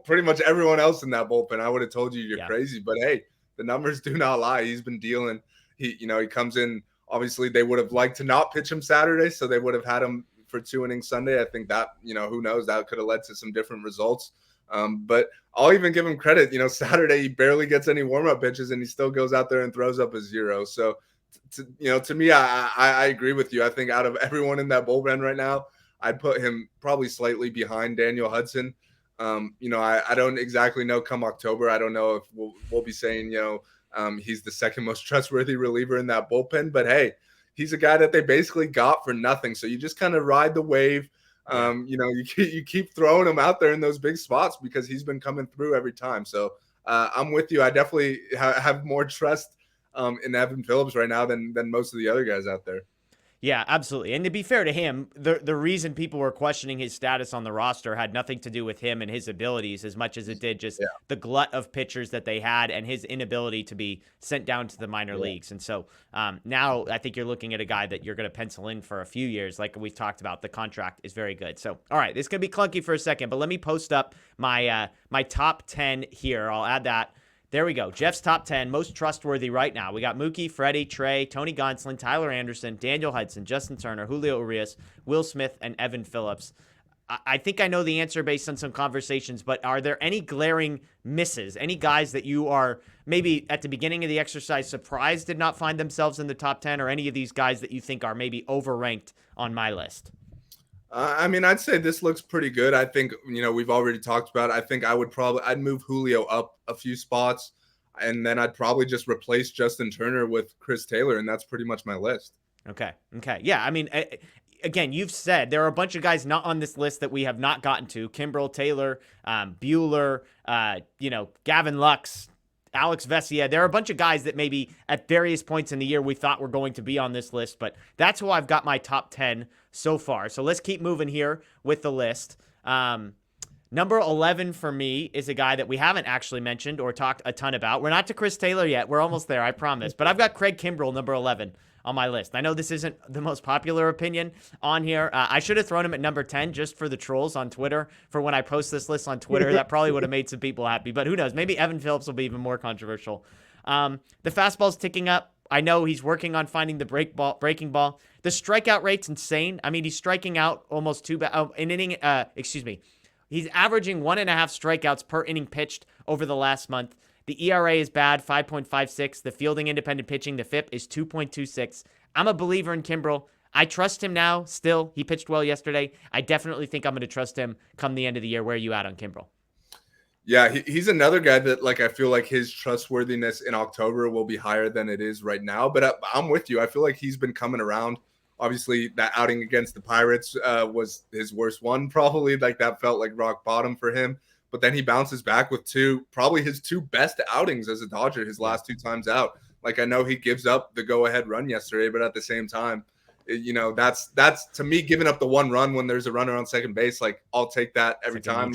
pretty much everyone else in that bullpen? I would have told you you're crazy, but hey, the numbers do not lie. He's been dealing. He comes in. Obviously, they would have liked to not pitch him Saturday, so they would have had him for 2 innings Sunday. I think that, who knows, that could have led to some different results. But I'll even give him credit. Saturday he barely gets any warm-up pitches, and he still goes out there and throws up a 0. So, to me, I agree with you. I think out of everyone in that bullpen right now, I'd put him probably slightly behind Daniel Hudson. I don't exactly know come October. I don't know if we'll be saying, he's the second most trustworthy reliever in that bullpen. But, hey, he's a guy that they basically got for nothing. So you just kind of ride the wave. You keep throwing him out there in those big spots because he's been coming through every time. So I'm with you. I definitely have more trust in Evan Phillips right now than most of the other guys out there. Yeah, absolutely. And to be fair to him, the reason people were questioning his status on the roster had nothing to do with him and his abilities as much as it did just the glut of pitchers that they had and his inability to be sent down to the minor leagues. And so now I think you're looking at a guy that you're going to pencil in for a few years. Like we've talked about, the contract is very good. So, all right, this is going to be clunky for a second, but let me post up my top 10 here. I'll add that There we go. Jeff's top 10, most trustworthy right now. We got Mookie, Freddie, Trey, Tony Gonslin, Tyler Anderson, Daniel Hudson, Justin Turner, Julio Urías, Will Smith, and Evan Phillips. I think I know the answer based on some conversations, but are there any glaring misses? Any guys that you are maybe at the beginning of the exercise surprised did not find themselves in the top 10, or any of these guys that you think are maybe overranked on my list? I mean, I'd say this looks pretty good. I think, we've already talked about it. I think I'd move Julio up a few spots, and then I'd probably just replace Justin Turner with Chris Taylor, and that's pretty much my list. Okay. Yeah, I mean, again, you've said there are a bunch of guys not on this list that we have not gotten to. Kimbrell, Taylor, Bueller, Gavin Lux, Alex Vessia. There are a bunch of guys that maybe at various points in the year we thought were going to be on this list, but that's who I've got my top 10 so far. So let's keep moving here with the list. Number 11 for me is a guy that we haven't actually mentioned or talked a ton about. We're not to Chris Taylor yet. We're almost there, I promise. But I've got Craig Kimbrell, number 11, on my list. I know this isn't the most popular opinion on here. I should have thrown him at number 10 just for the trolls on Twitter. For when I post this list on Twitter, that probably would have made some people happy. But who knows? Maybe Evan Phillips will be even more controversial. The fastball's ticking up. I know he's working on finding the breaking ball. The strikeout rate's insane. I mean, he's striking out almost he's averaging 1.5 strikeouts per inning pitched over the last month. The ERA is bad, 5.56. The fielding independent pitching, the FIP is 2.26. I'm a believer in Kimbrell. I trust him now still. He pitched well yesterday. I definitely think I'm going to trust him come the end of the year. Where are you at on Kimbrell? Yeah, he's another guy that, I feel like his trustworthiness in October will be higher than it is right now. But I'm with you. I feel like he's been coming around. Obviously, that outing against the Pirates was his worst one, probably. That felt like rock bottom for him. But then he bounces back with probably his two best outings as a Dodger, his last two times out. I know he gives up the go-ahead run yesterday, but at the same time, that's to me, giving up the one run when there's a runner on second base. I'll take that every time.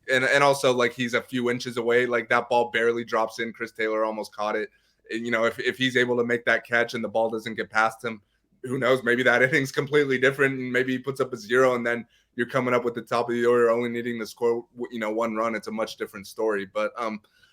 And also, he's a few inches away. That ball barely drops in. Chris Taylor almost caught it. And, if he's able to make that catch and the ball doesn't get past him, who knows? Maybe that inning's completely different, and maybe he puts up a 0, and then you're coming up with the top of the order, only needing to score, one run. It's a much different story. But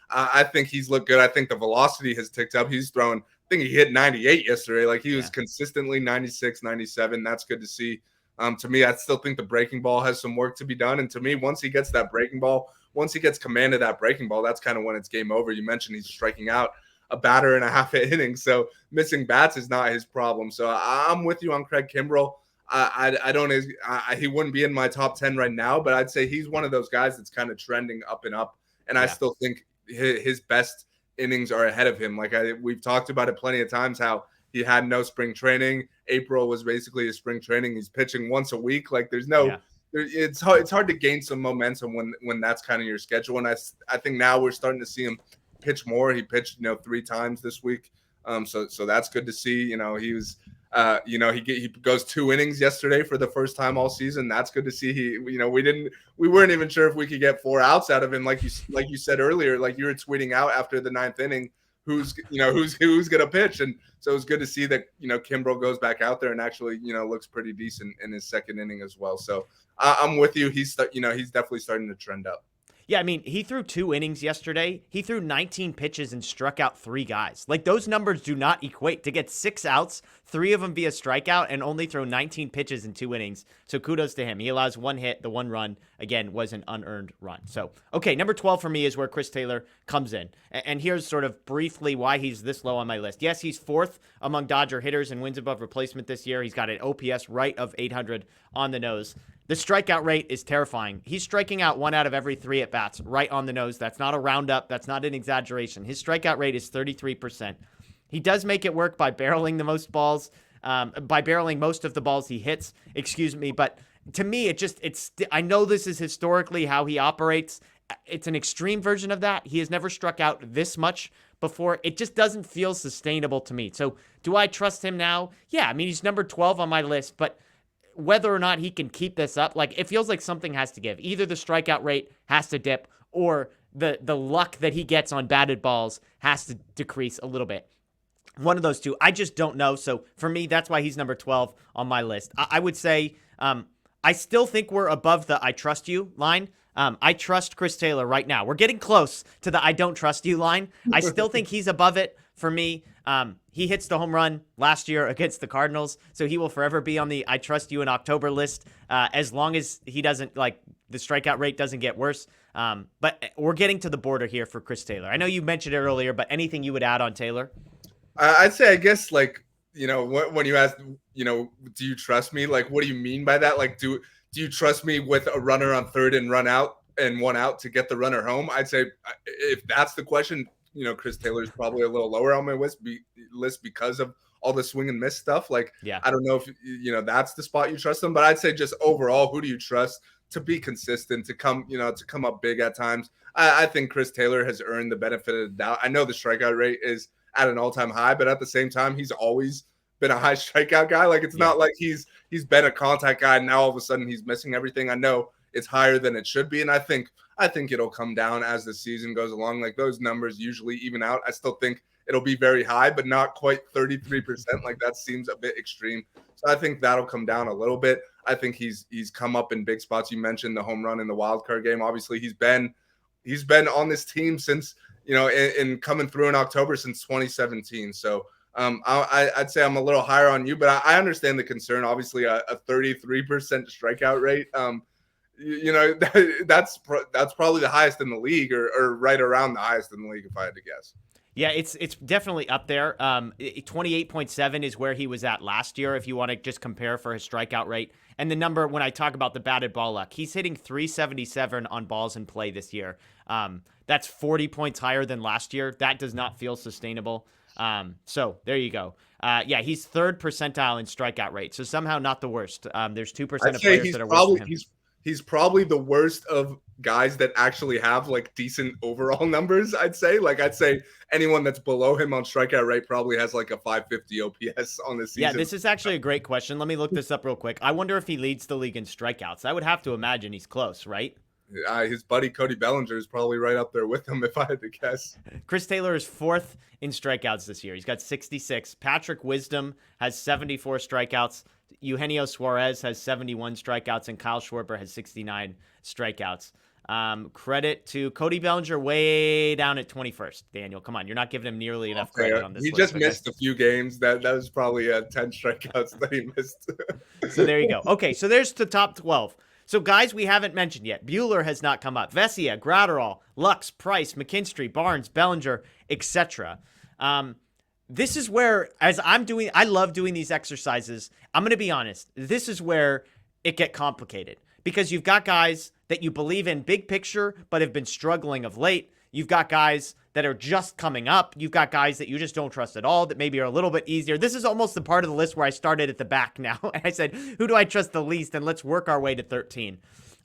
I think he's looked good. I think the velocity has ticked up. He's thrown, I think he hit 98 yesterday. He was consistently 96, 97. That's good to see. To me, I still think the breaking ball has some work to be done. And to me, once he gets that breaking ball, once he gets command of that breaking ball, that's kind of when it's game over. You mentioned he's striking out a batter and a half an inning, so missing bats is not his problem. So I'm with you on Craig Kimbrell. He wouldn't be in my top 10 right now, but I'd say he's one of those guys that's kind of trending up and up. And I still think his best innings are ahead of him. We've talked about it plenty of times, how he had no spring training. April was basically his spring training. He's pitching once a week. It's hard to gain some momentum when that's kind of your schedule. And I think now we're starting to see him pitch more. He pitched 3 times this week, so that's good to see. He was he goes 2 innings yesterday for the first time all season. That's good to see. We weren't even sure if we could get 4 outs out of him, like you said earlier. You were tweeting out after the 9th inning who's gonna pitch, and so it's good to see that Kimbrell goes back out there and actually looks pretty decent in his second inning as well. So I'm with you. He's definitely starting to trend up. Yeah, I mean, he threw 2 innings yesterday. He threw 19 pitches and struck out 3 guys. Those numbers do not equate. To get 6 outs, 3 of them via strikeout, and only throw 19 pitches in 2 innings. So kudos to him. He allows 1 hit. The 1 run, again, was an unearned run. So, okay, number 12 for me is where Chris Taylor comes in. And here's sort of briefly why he's this low on my list. Yes, he's 4th among Dodger hitters in wins above replacement this year. He's got an OPS right of 800 on the nose. The strikeout rate is terrifying. He's striking out 1 out of every 3 at-bats, right on the nose. That's not a roundup. That's not an exaggeration. His strikeout rate is 33%. He does make it work by barreling the most balls, by barreling most of the balls he hits, but to me, I know this is historically how he operates. It's an extreme version of that. He has never struck out this much before. It just doesn't feel sustainable to me. So do I trust him now? Yeah, I mean, he's number 12 on my list, but whether or not he can keep this up, it feels like something has to give. Either the strikeout rate has to dip, or the luck that he gets on batted balls has to decrease a little bit. One of those two. I just don't know. So for me, that's why he's number 12 on my list. I would say I still think we're above the I trust you line. I trust Chris Taylor right now. We're getting close to the I don't trust you line. I still think he's above it for me. He hits the home run last year against the Cardinals, so he will forever be on the I trust you in October list, as long as he doesn't, like, the strikeout rate doesn't get worse. But we're getting to the border here for Chris Taylor. I know you mentioned it earlier, but anything you would add on Taylor? I'd say, I guess, like, when you ask, do you trust me? Like, what do you mean by that? Like, do you trust me with a runner on third and run out and one out to get the runner home? I'd say, if that's the question, Chris Taylor is probably a little lower on my list because of all the swing and miss stuff. Like, yeah. I don't know if, that's the spot you trust him, but I'd say just overall, who do you trust to be consistent, to come up big at times? I think Chris Taylor has earned the benefit of the doubt. I know the strikeout rate is at an all-time high, but at the same time, he's always been a high strikeout guy. Like, it's not like he's been a contact guy and now all of a sudden he's missing everything. I know it's higher than it should be, and I think it'll come down as the season goes along. Like, those numbers usually even out. I still think it'll be very high, but not quite 33%. Like, that seems a bit extreme. So I think that'll come down a little bit. I think he's come up in big spots. You mentioned the home run in the wild card game. Obviously, he's been on this team since, in coming through in October since 2017. So I'd say I'm a little higher on you, but I understand the concern. Obviously, a 33% strikeout rate. That's probably the highest in the league, or right around the highest in the league, if I had to guess. Yeah, it's definitely up there. 28.7 is where he was at last year, if you want to just compare for his strikeout rate. And the number, when I talk about the batted ball luck, he's hitting 377 on balls in play this year. That's 40 points higher than last year. That does not feel sustainable. So there you go. Yeah, he's third percentile in strikeout rate, so somehow not the worst. There's 2% of players that are worse than him. He's probably the worst of guys that actually have, like, decent overall numbers, I'd say. Like, I'd say anyone that's below him on strikeout rate probably has like a 550 OPS on this season. Yeah, this is actually a great question. Let me look this up real quick. I wonder if he leads the league in strikeouts. I would have to imagine he's close, right? His buddy Cody Bellinger is probably right up there with him, if I had to guess. Chris Taylor is fourth in strikeouts this year. He's got 66. Patrick Wisdom has 74 strikeouts. Eugenio Suarez has 71 strikeouts, and Kyle Schwarber has 69 strikeouts. Credit to Cody Bellinger, way down at 21st. Daniel, come on, you're not giving him nearly enough credit on this list. He just missed a few games. That was probably 10 strikeouts that he missed. So there you go. Okay, so there's the top 12. So guys we haven't mentioned yet. Bueller has not come up. Vessia, Gratterall, Lux, Price, McKinstry, Barnes, Bellinger, etc. This is where, as I love doing these exercises. I'm going to be honest. This is where it get complicated, because you've got guys that you believe in big picture, but have been struggling of late. You've got guys that are just coming up. You've got guys that you just don't trust at all, that maybe are a little bit easier. This is almost the part of the list where I started at the back now. And I said, who do I trust the least? And let's work our way to 13.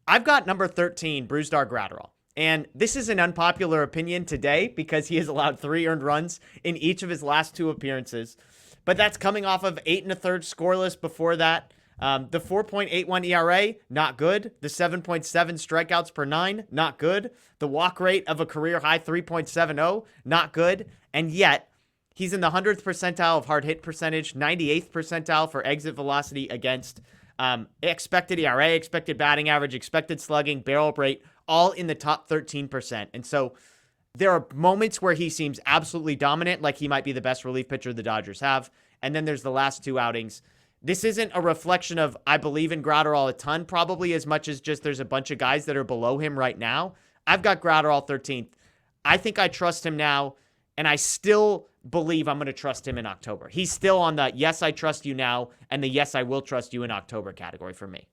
I've got number 13, Brusdar Gratterall. And this is an unpopular opinion today because he has allowed 3 earned runs in each of his last 2 appearances. But that's coming off of 8 1/3 scoreless before that. The 4.81 ERA, not good. The 7.7 strikeouts per 9, not good. The walk rate of a career high 3.70, not good. And yet, he's in the 100th percentile of hard hit percentage, 98th percentile for exit velocity against, expected ERA, expected batting average, expected slugging, barrel rate, all in the top 13%. And so there are moments where he seems absolutely dominant, like he might be the best relief pitcher the Dodgers have. And then there's the last 2 outings. This isn't a reflection of I believe in Gratterall a ton, probably as much as just there's a bunch of guys that are below him right now. I've got Gratterall 13th. I think I trust him now, and I still believe I'm going to trust him in October. He's still on the yes, I trust you now, and the yes, I will trust you in October category for me.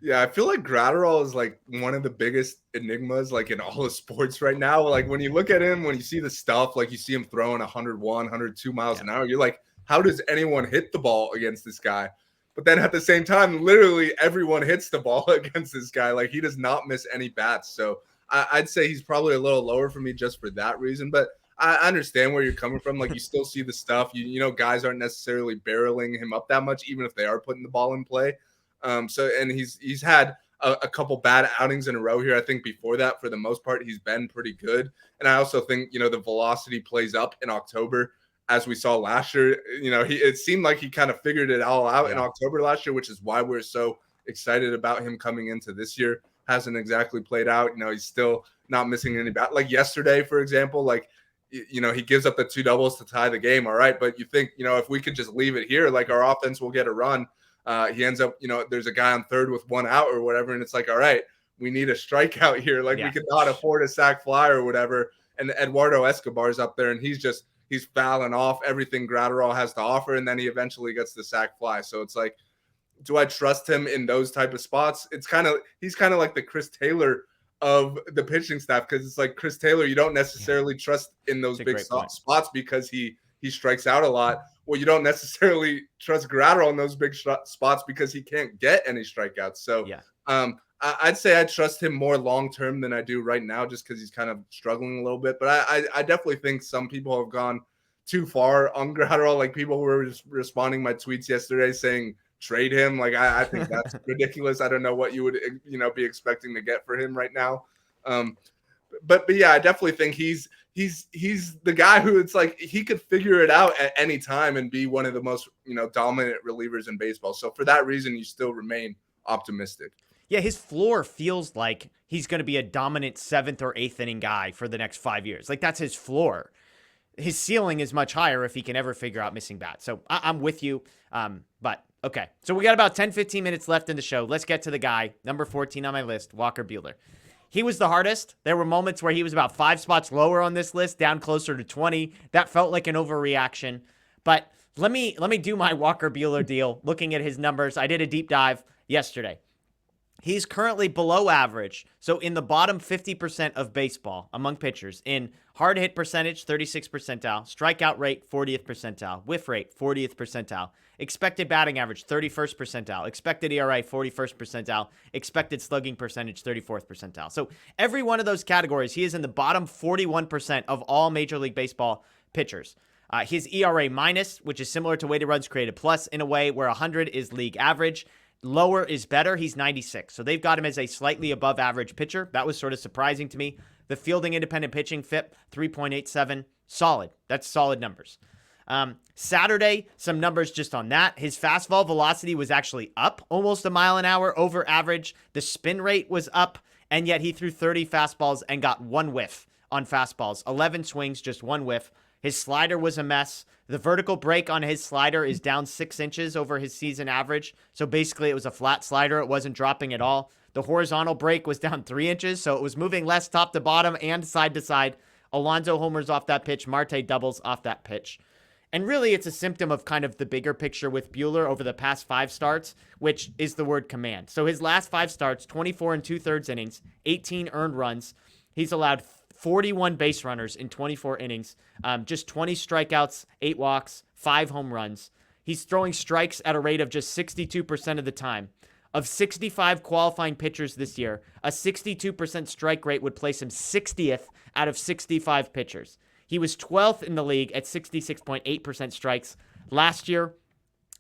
Yeah, I feel like Gratterall is like one of the biggest enigmas like in all of sports right now. Like when you look at him, when you see the stuff, like you see him throwing 101, 102 miles an hour, you're like, how does anyone hit the ball against this guy? But then at the same time, literally everyone hits the ball against this guy. Like he does not miss any bats. So I'd say he's probably a little lower for me just for that reason. But I understand where you're coming from. Like you still see the stuff. You know, guys aren't necessarily barreling him up that much, even if they are putting the ball in play. And he's had a couple bad outings in a row here. I think before that, for the most part, he's been pretty good. And I also think, you know, the velocity plays up in October, as we saw last year. You know, it seemed like he kind of figured it all out in October last year, which is why we're so excited about him coming into this year. Hasn't exactly played out. He's still not missing any bat. Like yesterday, for example, he gives up the 2 doubles to tie the game. All right. But you think, if we could just leave it here, like our offense will get a run. He ends up, there's a guy on third with 1 out or whatever. And it's like, all right, we need a strikeout here. Like we could not afford a sac fly or whatever. And Eduardo Escobar's up there and he's fouling off everything Gratterall has to offer. And then he eventually gets the sac fly. So it's like, do I trust him in those type of spots? He's kind of like the Chris Taylor of the pitching staff, because it's like Chris Taylor, you don't necessarily trust in those big spots because he strikes out a lot. Well, you don't necessarily trust Gratterall in those big spots because he can't get any strikeouts. So I'd say I trust him more long-term than I do right now, just because he's kind of struggling a little bit. But I definitely think some people have gone too far on Gratterall. Like people were just responding my tweets yesterday saying, trade him. Like I think that's ridiculous. I don't know what you would be expecting to get for him right now. But yeah, I definitely think he's the guy who it's like he could figure it out at any time and be one of the most dominant relievers in baseball. So for that reason, you still remain optimistic. Yeah, his floor feels like he's going to be a dominant 7th or 8th inning guy for the next 5 years. Like that's his floor. His ceiling is much higher if he can ever figure out missing bats. So I'm with you. But okay, so we got about 10, 15 minutes left in the show. Let's get to the guy, number 14 on my list, Walker Buehler. He was the hardest. There were moments where he was about 5 spots lower on this list, down closer to 20. That felt like an overreaction. But let me do my Walker Buehler deal. Looking at his numbers, I did a deep dive yesterday. He's currently below average, so in the bottom 50% of baseball among pitchers in hard hit percentage, 36th percentile, strikeout rate, 40th percentile, whiff rate, 40th percentile, expected batting average, 31st percentile, expected ERA, 41st percentile, expected slugging percentage, 34th percentile. So every one of those categories, he is in the bottom 41% of all Major League Baseball pitchers. His ERA minus, which is similar to weighted runs created plus in a way where 100 is league average. Lower is better. He's 96. So they've got him as a slightly above average pitcher. That was sort of surprising to me. The fielding independent pitching FIP, 3.87. Solid. That's solid numbers. Saturday, some numbers just on that. His fastball velocity was actually up almost a mile an hour over average. The spin rate was up, and yet he threw 30 fastballs and got 1 whiff on fastballs. 11 swings, just 1 whiff. His slider was a mess. The vertical break on his slider is down 6 inches over his season average. So basically it was a flat slider. It wasn't dropping at all. The horizontal break was down 3 inches. So it was moving less top to bottom and side to side. Alonso homers off that pitch. Marte doubles off that pitch. And really it's a symptom of kind of the bigger picture with Buehler over the past 5 starts, which is the word command. So his last 5 starts, 24 2/3 innings, 18 earned runs. He's allowed 41 base runners in 24 innings, just 20 strikeouts, 8 walks, 5 home runs. He's throwing strikes at a rate of just 62% of the time. Of 65 qualifying pitchers this year, a 62% strike rate would place him 60th out of 65 pitchers. He was 12th in the league at 66.8% strikes last year.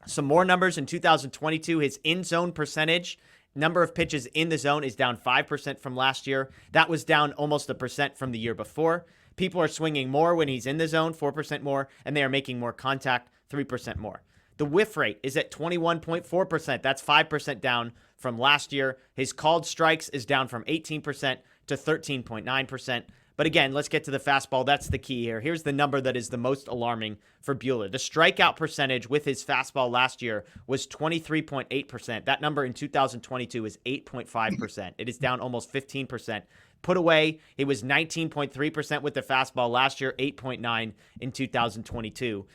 Some more numbers in 2022, his in-zone percentage, number of pitches in the zone, is down 5% from last year. That was down almost 1% from the year before. People are swinging more when he's in the zone, 4% more, and they are making more contact, 3% more. The whiff rate is at 21.4%. That's 5% down from last year. His called strikes is down from 18% to 13.9%. But again, let's get to the fastball. That's the key here. Here's the number that is the most alarming for Buehler. The strikeout percentage with his fastball last year was 23.8%. That number in 2022 is 8.5%. It is down almost 15%. Put away, it was 19.3% with the fastball last year, 8.9% in 2022.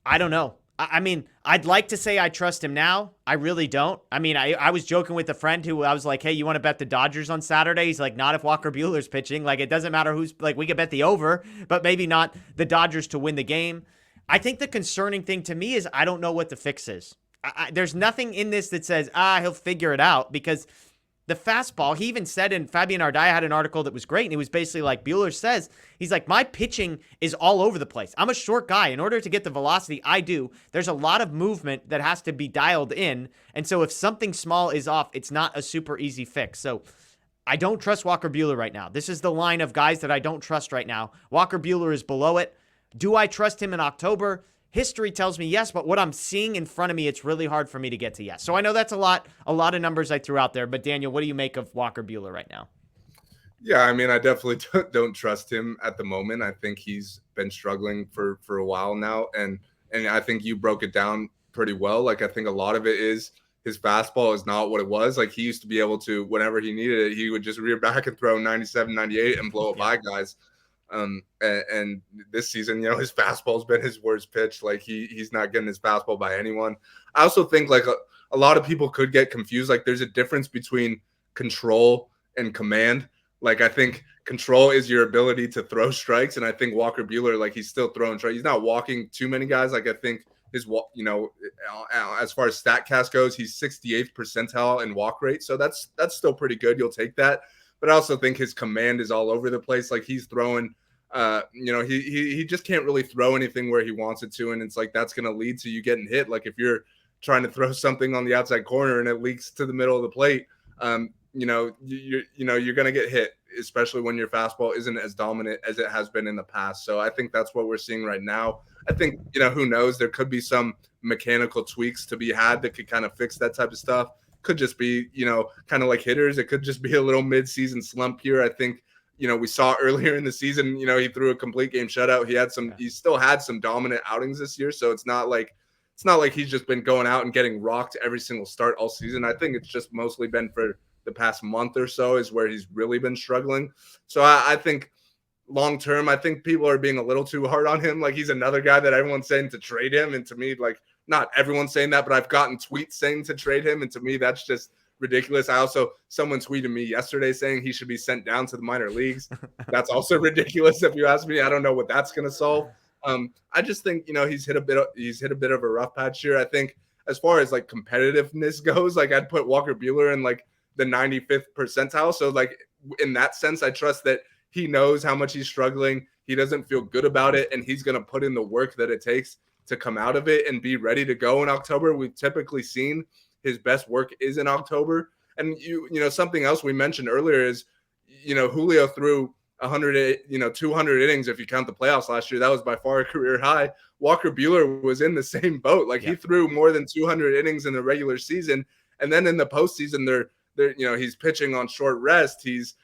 I don't know. I mean, I'd like to say I trust him now. I really don't. I mean, I was joking with a friend who I was like, hey, you want to bet the Dodgers on Saturday? He's like, not if Walker Buehler's pitching. Like, it doesn't matter who's, like, we could bet the over, but maybe not the Dodgers to win the game. I think the concerning thing to me is I don't know what the fix is. There's nothing in this that says, he'll figure it out, because the fastball, he even said, in Fabian Ardaya had an article that was great, and he was basically like, Buehler says, he's like, my pitching is all over the place. I'm a short guy. In order to get the velocity I do, there's a lot of movement that has to be dialed in, and so if something small is off, it's not a super easy fix. So I don't trust Walker Buehler right now. This is the line of guys that I don't trust right now. Walker Buehler is below it. Do I trust him in October? history tells me yes, but what I'm seeing in front of me, it's really hard for me to get to yes. So I know that's a lot of numbers I threw out there, but Daniel, what do you make of Walker Buehler right now? Yeah, I mean, I definitely don't trust him at the moment. I think he's been struggling for a while now, and I think you broke it down pretty well. Like, I think a lot of it is his fastball is not what it was. Like, he used to be able to, whenever he needed it, he would just rear back and throw 97, 98 and blow it by guys. And this season, his fastball's been his worst pitch. Like, he's not getting his fastball by anyone. I also think like a lot of people could get confused. Like, there's a difference between control and command. Like, I think control is your ability to throw strikes. And I think Walker Buehler, like, he's still throwing strikes. He's not walking too many guys. Like, I think his, as far as StatCast goes, he's 68th percentile in walk rate. So that's still pretty good. You'll take that. But I also think his command is all over the place. Like, he's throwing, he just can't really throw anything where he wants it to. And it's like, that's going to lead to you getting hit. Like, if you're trying to throw something on the outside corner and it leaks to the middle of the plate, you're going to get hit, especially when your fastball isn't as dominant as it has been in the past. So I think that's what we're seeing right now. I think, who knows, there could be some mechanical tweaks to be had that could kind of fix that type of stuff. Could just be, kind of like hitters. It could just be a little mid-season slump here. I think, we saw earlier in the season, he threw a complete game shutout. He still had some dominant outings this year. So it's not like he's just been going out and getting rocked every single start all season. I think it's just mostly been for the past month or so is where he's really been struggling. So I think long term, I think people are being a little too hard on him. Like, he's another guy that everyone's saying to trade him. And to me, like, not everyone's saying that, but I've gotten tweets saying to trade him. And to me, that's just ridiculous. Someone tweeted me yesterday saying he should be sent down to the minor leagues. That's also ridiculous if you ask me. I don't know what that's going to solve. I just think, he's hit a bit of a rough patch here. I think as far as like competitiveness goes, like, I'd put Walker Buehler in like the 95th percentile. So like, in that sense, I trust that he knows how much he's struggling. He doesn't feel good about it, and he's going to put in the work that it takes to come out of it and be ready to go in October. We've typically seen his best work is in October. And something else we mentioned earlier is, Julio threw 200 innings if you count the playoffs last year. That was by far a career high. Walker Buehler was in the same boat. Like, he threw more than 200 innings in the regular season, and then in the postseason, he's pitching on short rest. He's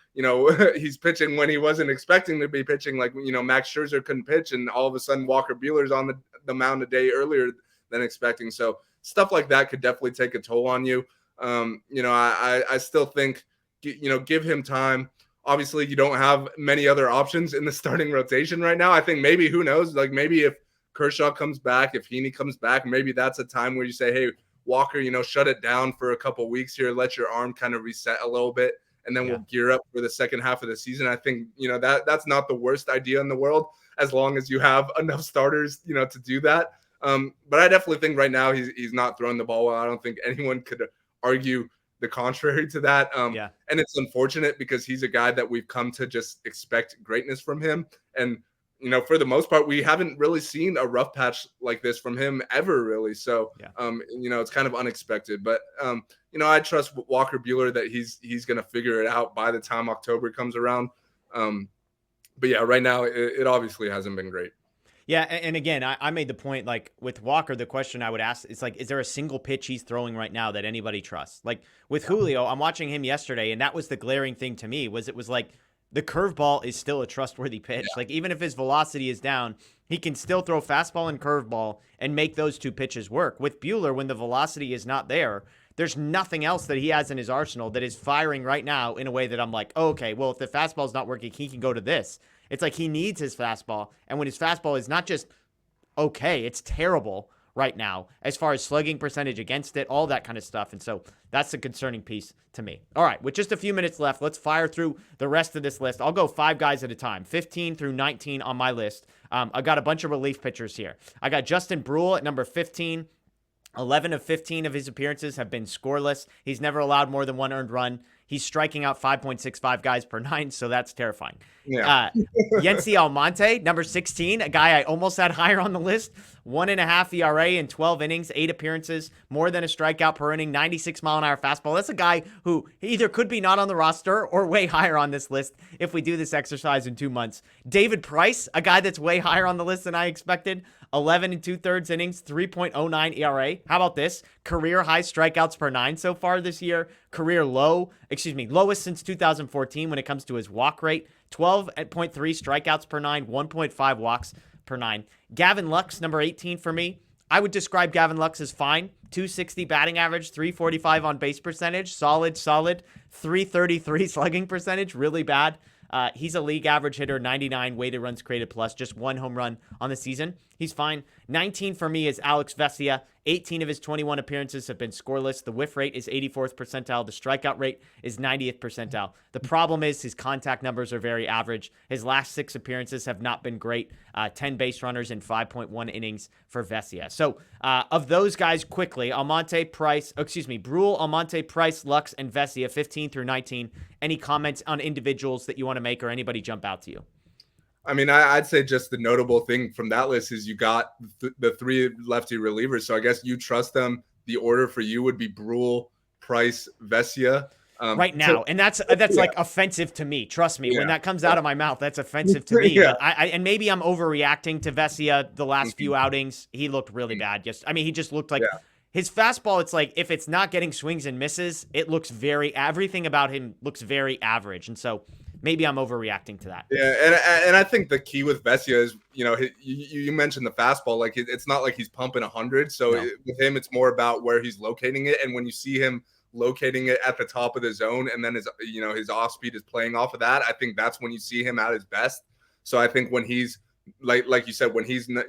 pitching when he wasn't expecting to be pitching. Like, Max Scherzer couldn't pitch, and all of a sudden Walker Buehler's on the mound a day earlier than expecting. So stuff like that could definitely take a toll on you. I still think, give him time. Obviously, you don't have many other options in the starting rotation right now. I think maybe, who knows, like, maybe if Kershaw comes back, if Heaney comes back, maybe that's a time where you say, hey, Walker, shut it down for a couple weeks here, let your arm kind of reset a little bit, and then we'll gear up for the second half of the season. I think, that's not the worst idea in the world, as long as you have enough starters, to do that. But I definitely think right now he's not throwing the ball well. I don't think anyone could argue the contrary to that. And it's unfortunate because he's a guy that we've come to just expect greatness from him. And, for the most part, we haven't really seen a rough patch like this from him ever, really. So, it's kind of unexpected. But, I trust Walker Buehler that he's going to figure it out by the time October comes around. But yeah, right now it obviously hasn't been great. Yeah, and again, I made the point, like, with Walker, the question I would ask is, like, is there a single pitch he's throwing right now that anybody trusts? Like, with Julio, I'm watching him yesterday, and that was the glaring thing to me, was it was like the curveball is still a trustworthy pitch. Like, even if his velocity is down, he can still throw fastball and curveball and make those two pitches work. With Buehler, when the velocity is not there, there's nothing else that he has in his arsenal that is firing right now in a way that I'm like, oh, okay, well, if the fastball's not working, he can go to this. It's like he needs his fastball, and when his fastball is not just okay, it's terrible right now as far as slugging percentage against it, all that kind of stuff. And so that's the concerning piece to me. All right, with just a few minutes left, let's fire through the rest of this list. I'll go 5 guys at a time, 15 through 19 on my list. I got a bunch of relief pitchers here. I got Justin Bruhl at number 15. 11 of 15 of his appearances have been scoreless. He's never allowed more than 1 earned run. He's striking out 5.65 guys per 9, so that's terrifying. Yeah. Yency Almonte, number 16, a guy I almost had higher on the list. 1.5 ERA in 12 innings, 8 appearances, more than a strikeout per inning, 96-mile-an-hour fastball. That's a guy who either could be not on the roster or way higher on this list if we do this exercise in 2 months. David Price, a guy that's way higher on the list than I expected. 11 and 2/3 innings, 3.09 ERA. How about this? Career high strikeouts per 9 so far this year. Career lowest since 2014 when it comes to his walk rate. 12.3 strikeouts per 9, 1.5 walks per 9. Gavin Lux, number 18 for me. I would describe Gavin Lux as fine. 260 batting average, 345 on base percentage. Solid. 333 slugging percentage, really bad. He's a league average hitter, 99 weighted runs created plus, just 1 home run on the season. He's fine. 19 for me is Alex Vessia. 18 of his 21 appearances have been scoreless. The whiff rate is 84th percentile. The strikeout rate is 90th percentile. The problem is his contact numbers are very average. His last 6 appearances have not been great. 10 base runners in 5.1 innings for Vessia. So of those guys, quickly, Bruhl, Almonte, Price, Lux, and Vessia, 15 through 19. Any comments on individuals that you want to make or anybody jump out to you? I mean, I'd say just the notable thing from that list is you got the 3 lefty relievers. So I guess you trust them. The order for you would be Bruhl, Price, Vessia. Right now. And that's like offensive to me. Trust me. When that comes out of my mouth, that's offensive to me. Yeah. But and maybe I'm overreacting to Vessia the last few outings. He looked really bad. He just looked like his fastball. It's like, if it's not getting swings and misses, it looks everything about him looks very average. And so maybe I'm overreacting to that. Yeah, and I think the key with Vessia is, you mentioned the fastball. Like, it's not like he's pumping 100. So with him, it's more about where he's locating it. And when you see him locating it at the top of the zone, and then his off speed is playing off of that, I think that's when you see him at his best. So I think when he's like you said, when he's not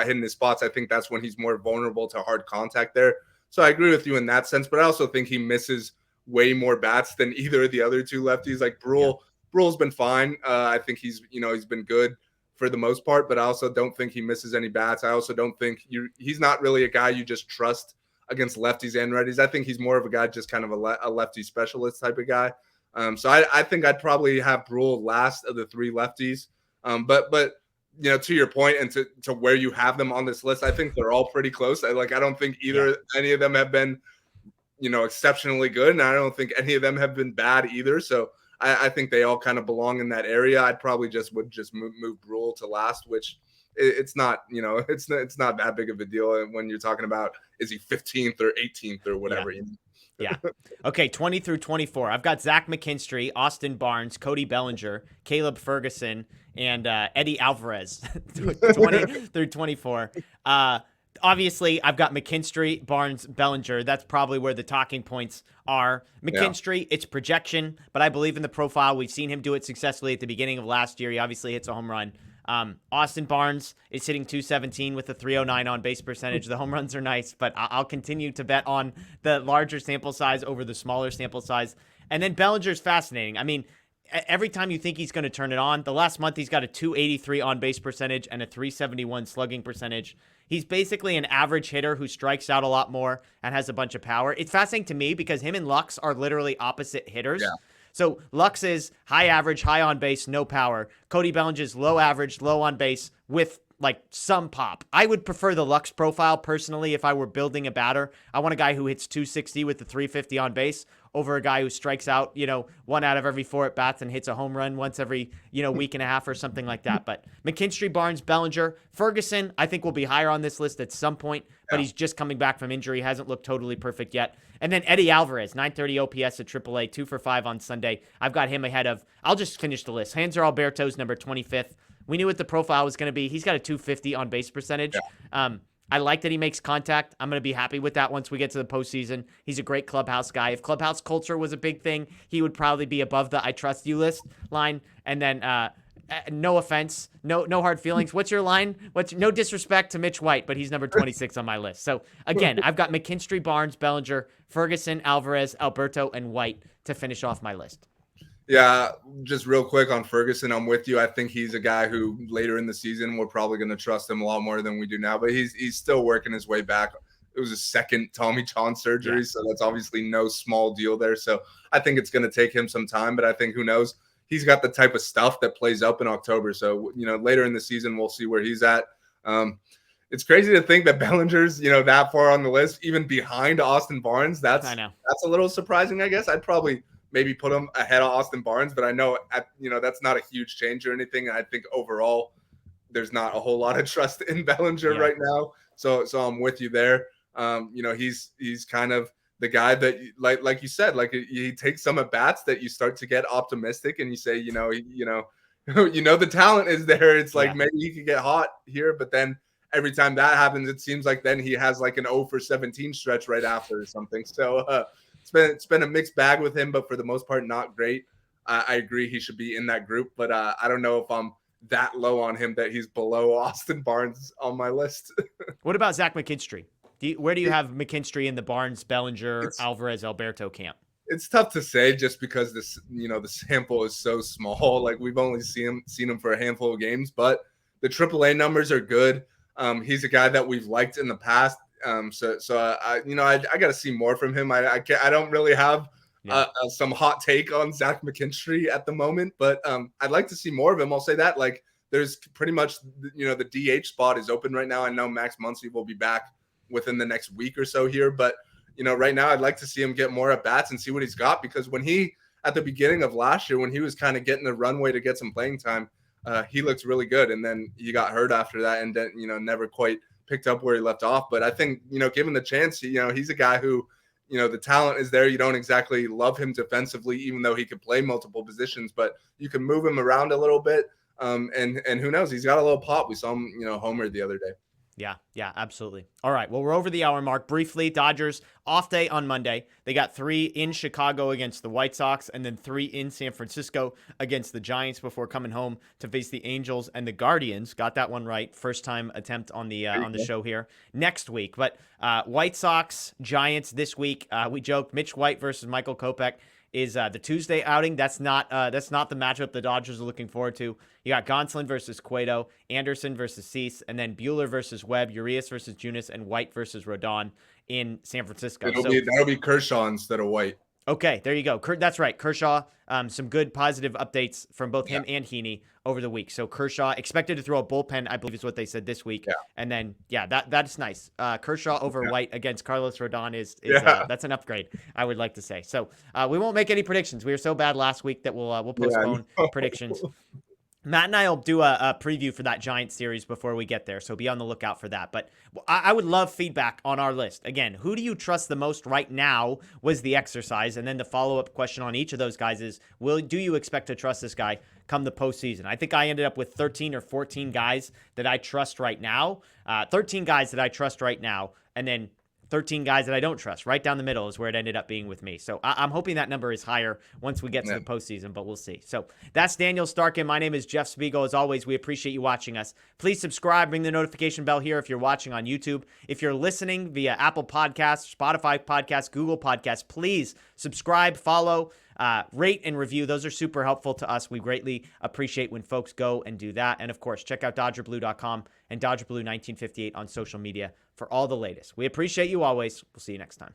hitting his spots, I think that's when he's more vulnerable to hard contact there. So I agree with you in that sense, but I also think he misses way more bats than either of the other 2 lefties. Like Bruhl's been fine. I think he's been good for the most part, but I also don't think he misses any bats. I also don't think he's not really a guy you just trust against lefties and righties. I think he's more of a guy, just kind of a lefty specialist type of guy. So I think I'd probably have Bruhl last of the 3 lefties. But to your point and to where you have them on this list, I think they're all pretty close. I don't think any of them have been, exceptionally good, and I don't think any of them have been bad either. So I think they all kind of belong in that area. I'd probably would move Bruhl to last, which it's not, it's not that big of a deal when you're talking about, is he 15th or 18th or whatever. Yeah. Okay, 20 through 24. I've got Zach McKinstry, Austin Barnes, Cody Bellinger, Caleb Ferguson, and Eddie Alvarez, 20 through 24. Obviously, I've got McKinstry, Barnes, Bellinger. That's probably where the talking points are. McKinstry, it's projection, but I believe in the profile. We've seen him do it successfully at the beginning of last year. He obviously hits a home run. Austin Barnes is hitting 217 with a 309 on base percentage. The home runs are nice, but I'll continue to bet on the larger sample size over the smaller sample size. And then Bellinger's fascinating. I mean, every time you think he's going to turn it on, the last month he's got a 283 on base percentage and a 371 slugging percentage. He's basically an average hitter who strikes out a lot more and has a bunch of power. It's fascinating to me because him and Lux are literally opposite hitters. Yeah. So Lux is high average, high on base, no power. Cody Bellinger's low average, low on base with like some pop. I would prefer the Lux profile personally if I were building a batter. I want a guy who hits 260 with the 350 on base over a guy who strikes out, 1 out of every 4 at bats and hits a home run once every, week and a half or something like that. But McKinstry, Barnes, Bellinger, Ferguson, I think will be higher on this list at some point, but he's just coming back from injury. Hasn't looked totally perfect yet. And then Eddie Alvarez, 930 OPS at AAA, 2 for 5 on Sunday. I've got him ahead of, I'll just finish the list. Hanser Alberto's number 25th. We knew what the profile was going to be. He's got a 250 on base percentage. Yeah. I like that he makes contact. I'm going to be happy with that once we get to the postseason. He's a great clubhouse guy. If clubhouse culture was a big thing, he would probably be above the I trust you list line. And then no offense, no hard feelings. What's your line? No disrespect to Mitch White, but he's number 26 on my list. So again, I've got McKinstry, Barnes, Bellinger, Ferguson, Alvarez, Alberto, and White to finish off my list. Yeah, just real quick on Ferguson, I'm with you. I think he's a guy who later in the season we're probably going to trust him a lot more than we do now, but he's still working his way back. It was his second Tommy John surgery, so that's obviously no small deal there. So I think it's going to take him some time, but I think, who knows, he's got the type of stuff that plays up in October. So, later in the season, we'll see where he's at. It's crazy to think that Bellinger's, that far on the list, even behind Austin Barnes. That's a little surprising, I guess. I'd probably maybe put him ahead of Austin Barnes, but I know, that's not a huge change or anything. And I think overall, there's not a whole lot of trust in Bellinger right now. So I'm with you there. He's kind of the guy that, like you said, like he takes some at bats that you start to get optimistic, and you say, the talent is there. It's like maybe he could get hot here, but then every time that happens, it seems like then he has like an 0 for 17 stretch right after or something. So it's been a mixed bag with him, but for the most part, not great. I agree he should be in that group, but I don't know if I'm that low on him that he's below Austin Barnes on my list. What about Zach McKinstry? Where do you have McKinstry in the Barnes, Bellinger, Alvarez, Alberto camp? It's tough to say just because the sample is so small. Like we've only seen him for a handful of games, but the AAA numbers are good. He's a guy that we've liked in the past. So I got to see more from him. I don't really have some hot take on Zach McKinstry at the moment, but I'd like to see more of him. I'll say that. Like there's pretty much the DH spot is open right now. I know Max Muncy will be back within the next week or so here, but right now I'd like to see him get more at bats and see what he's got, because when he at the beginning of last year, when he was kind of getting the runway to get some playing time, he looked really good, and then he got hurt after that, and then never quite picked up where he left off. But I think given the chance, he's a guy who the talent is there. You don't exactly love him defensively, even though he could play multiple positions, but you can move him around a little bit. And who knows? He's got a little pop. We saw him, homer the other day. Yeah, absolutely. All right, well, we're over the hour mark. Briefly, Dodgers off day on Monday. They got 3 in Chicago against the White Sox, and then 3 in San Francisco against the Giants before coming home to face the Angels and the Guardians. Got that one right. First time attempt on the show here. Next week, but White Sox, Giants this week. We joked Mitch White versus Michael Kopech is the Tuesday outing. That's not the matchup the Dodgers are looking forward to. You got Gonslin versus Cueto, Anderson versus Cease, and then Bueller versus Webb, Urias versus Junis, and White versus Rodon in San Francisco. That'll be Kershaw instead of White. Okay, there you go. That's right. Kershaw, some good positive updates from both him and Heaney over the week. So Kershaw expected to throw a bullpen, I believe is what they said this week. Yeah. And then, that's nice. Kershaw over White against Carlos Rodon is that's an upgrade, I would like to say. So we won't make any predictions. We were so bad last week that we'll postpone predictions. Matt and I will do a preview for that Giants series before we get there, so be on the lookout for that. But I would love feedback on our list. Again, who do you trust the most right now was the exercise, and then the follow-up question on each of those guys is, do you expect to trust this guy come the postseason? I think I ended up with 13 or 14 guys that I trust right now, 13 guys that I trust right now, and then 13 guys that I don't trust. Right down the middle is where it ended up being with me. So I'm hoping that number is higher once we get to the postseason, but we'll see. So that's Daniel Starkand. My name is Jeff Spiegel. As always, we appreciate you watching us. Please subscribe, ring the notification bell here if you're watching on YouTube. If you're listening via Apple Podcasts, Spotify Podcasts, Google Podcasts, please subscribe, follow, rate, and review. Those are super helpful to us. We greatly appreciate when folks go and do that. And of course, check out DodgerBlue.com and DodgerBlue1958 on social media for all the latest. We appreciate you always. We'll see you next time.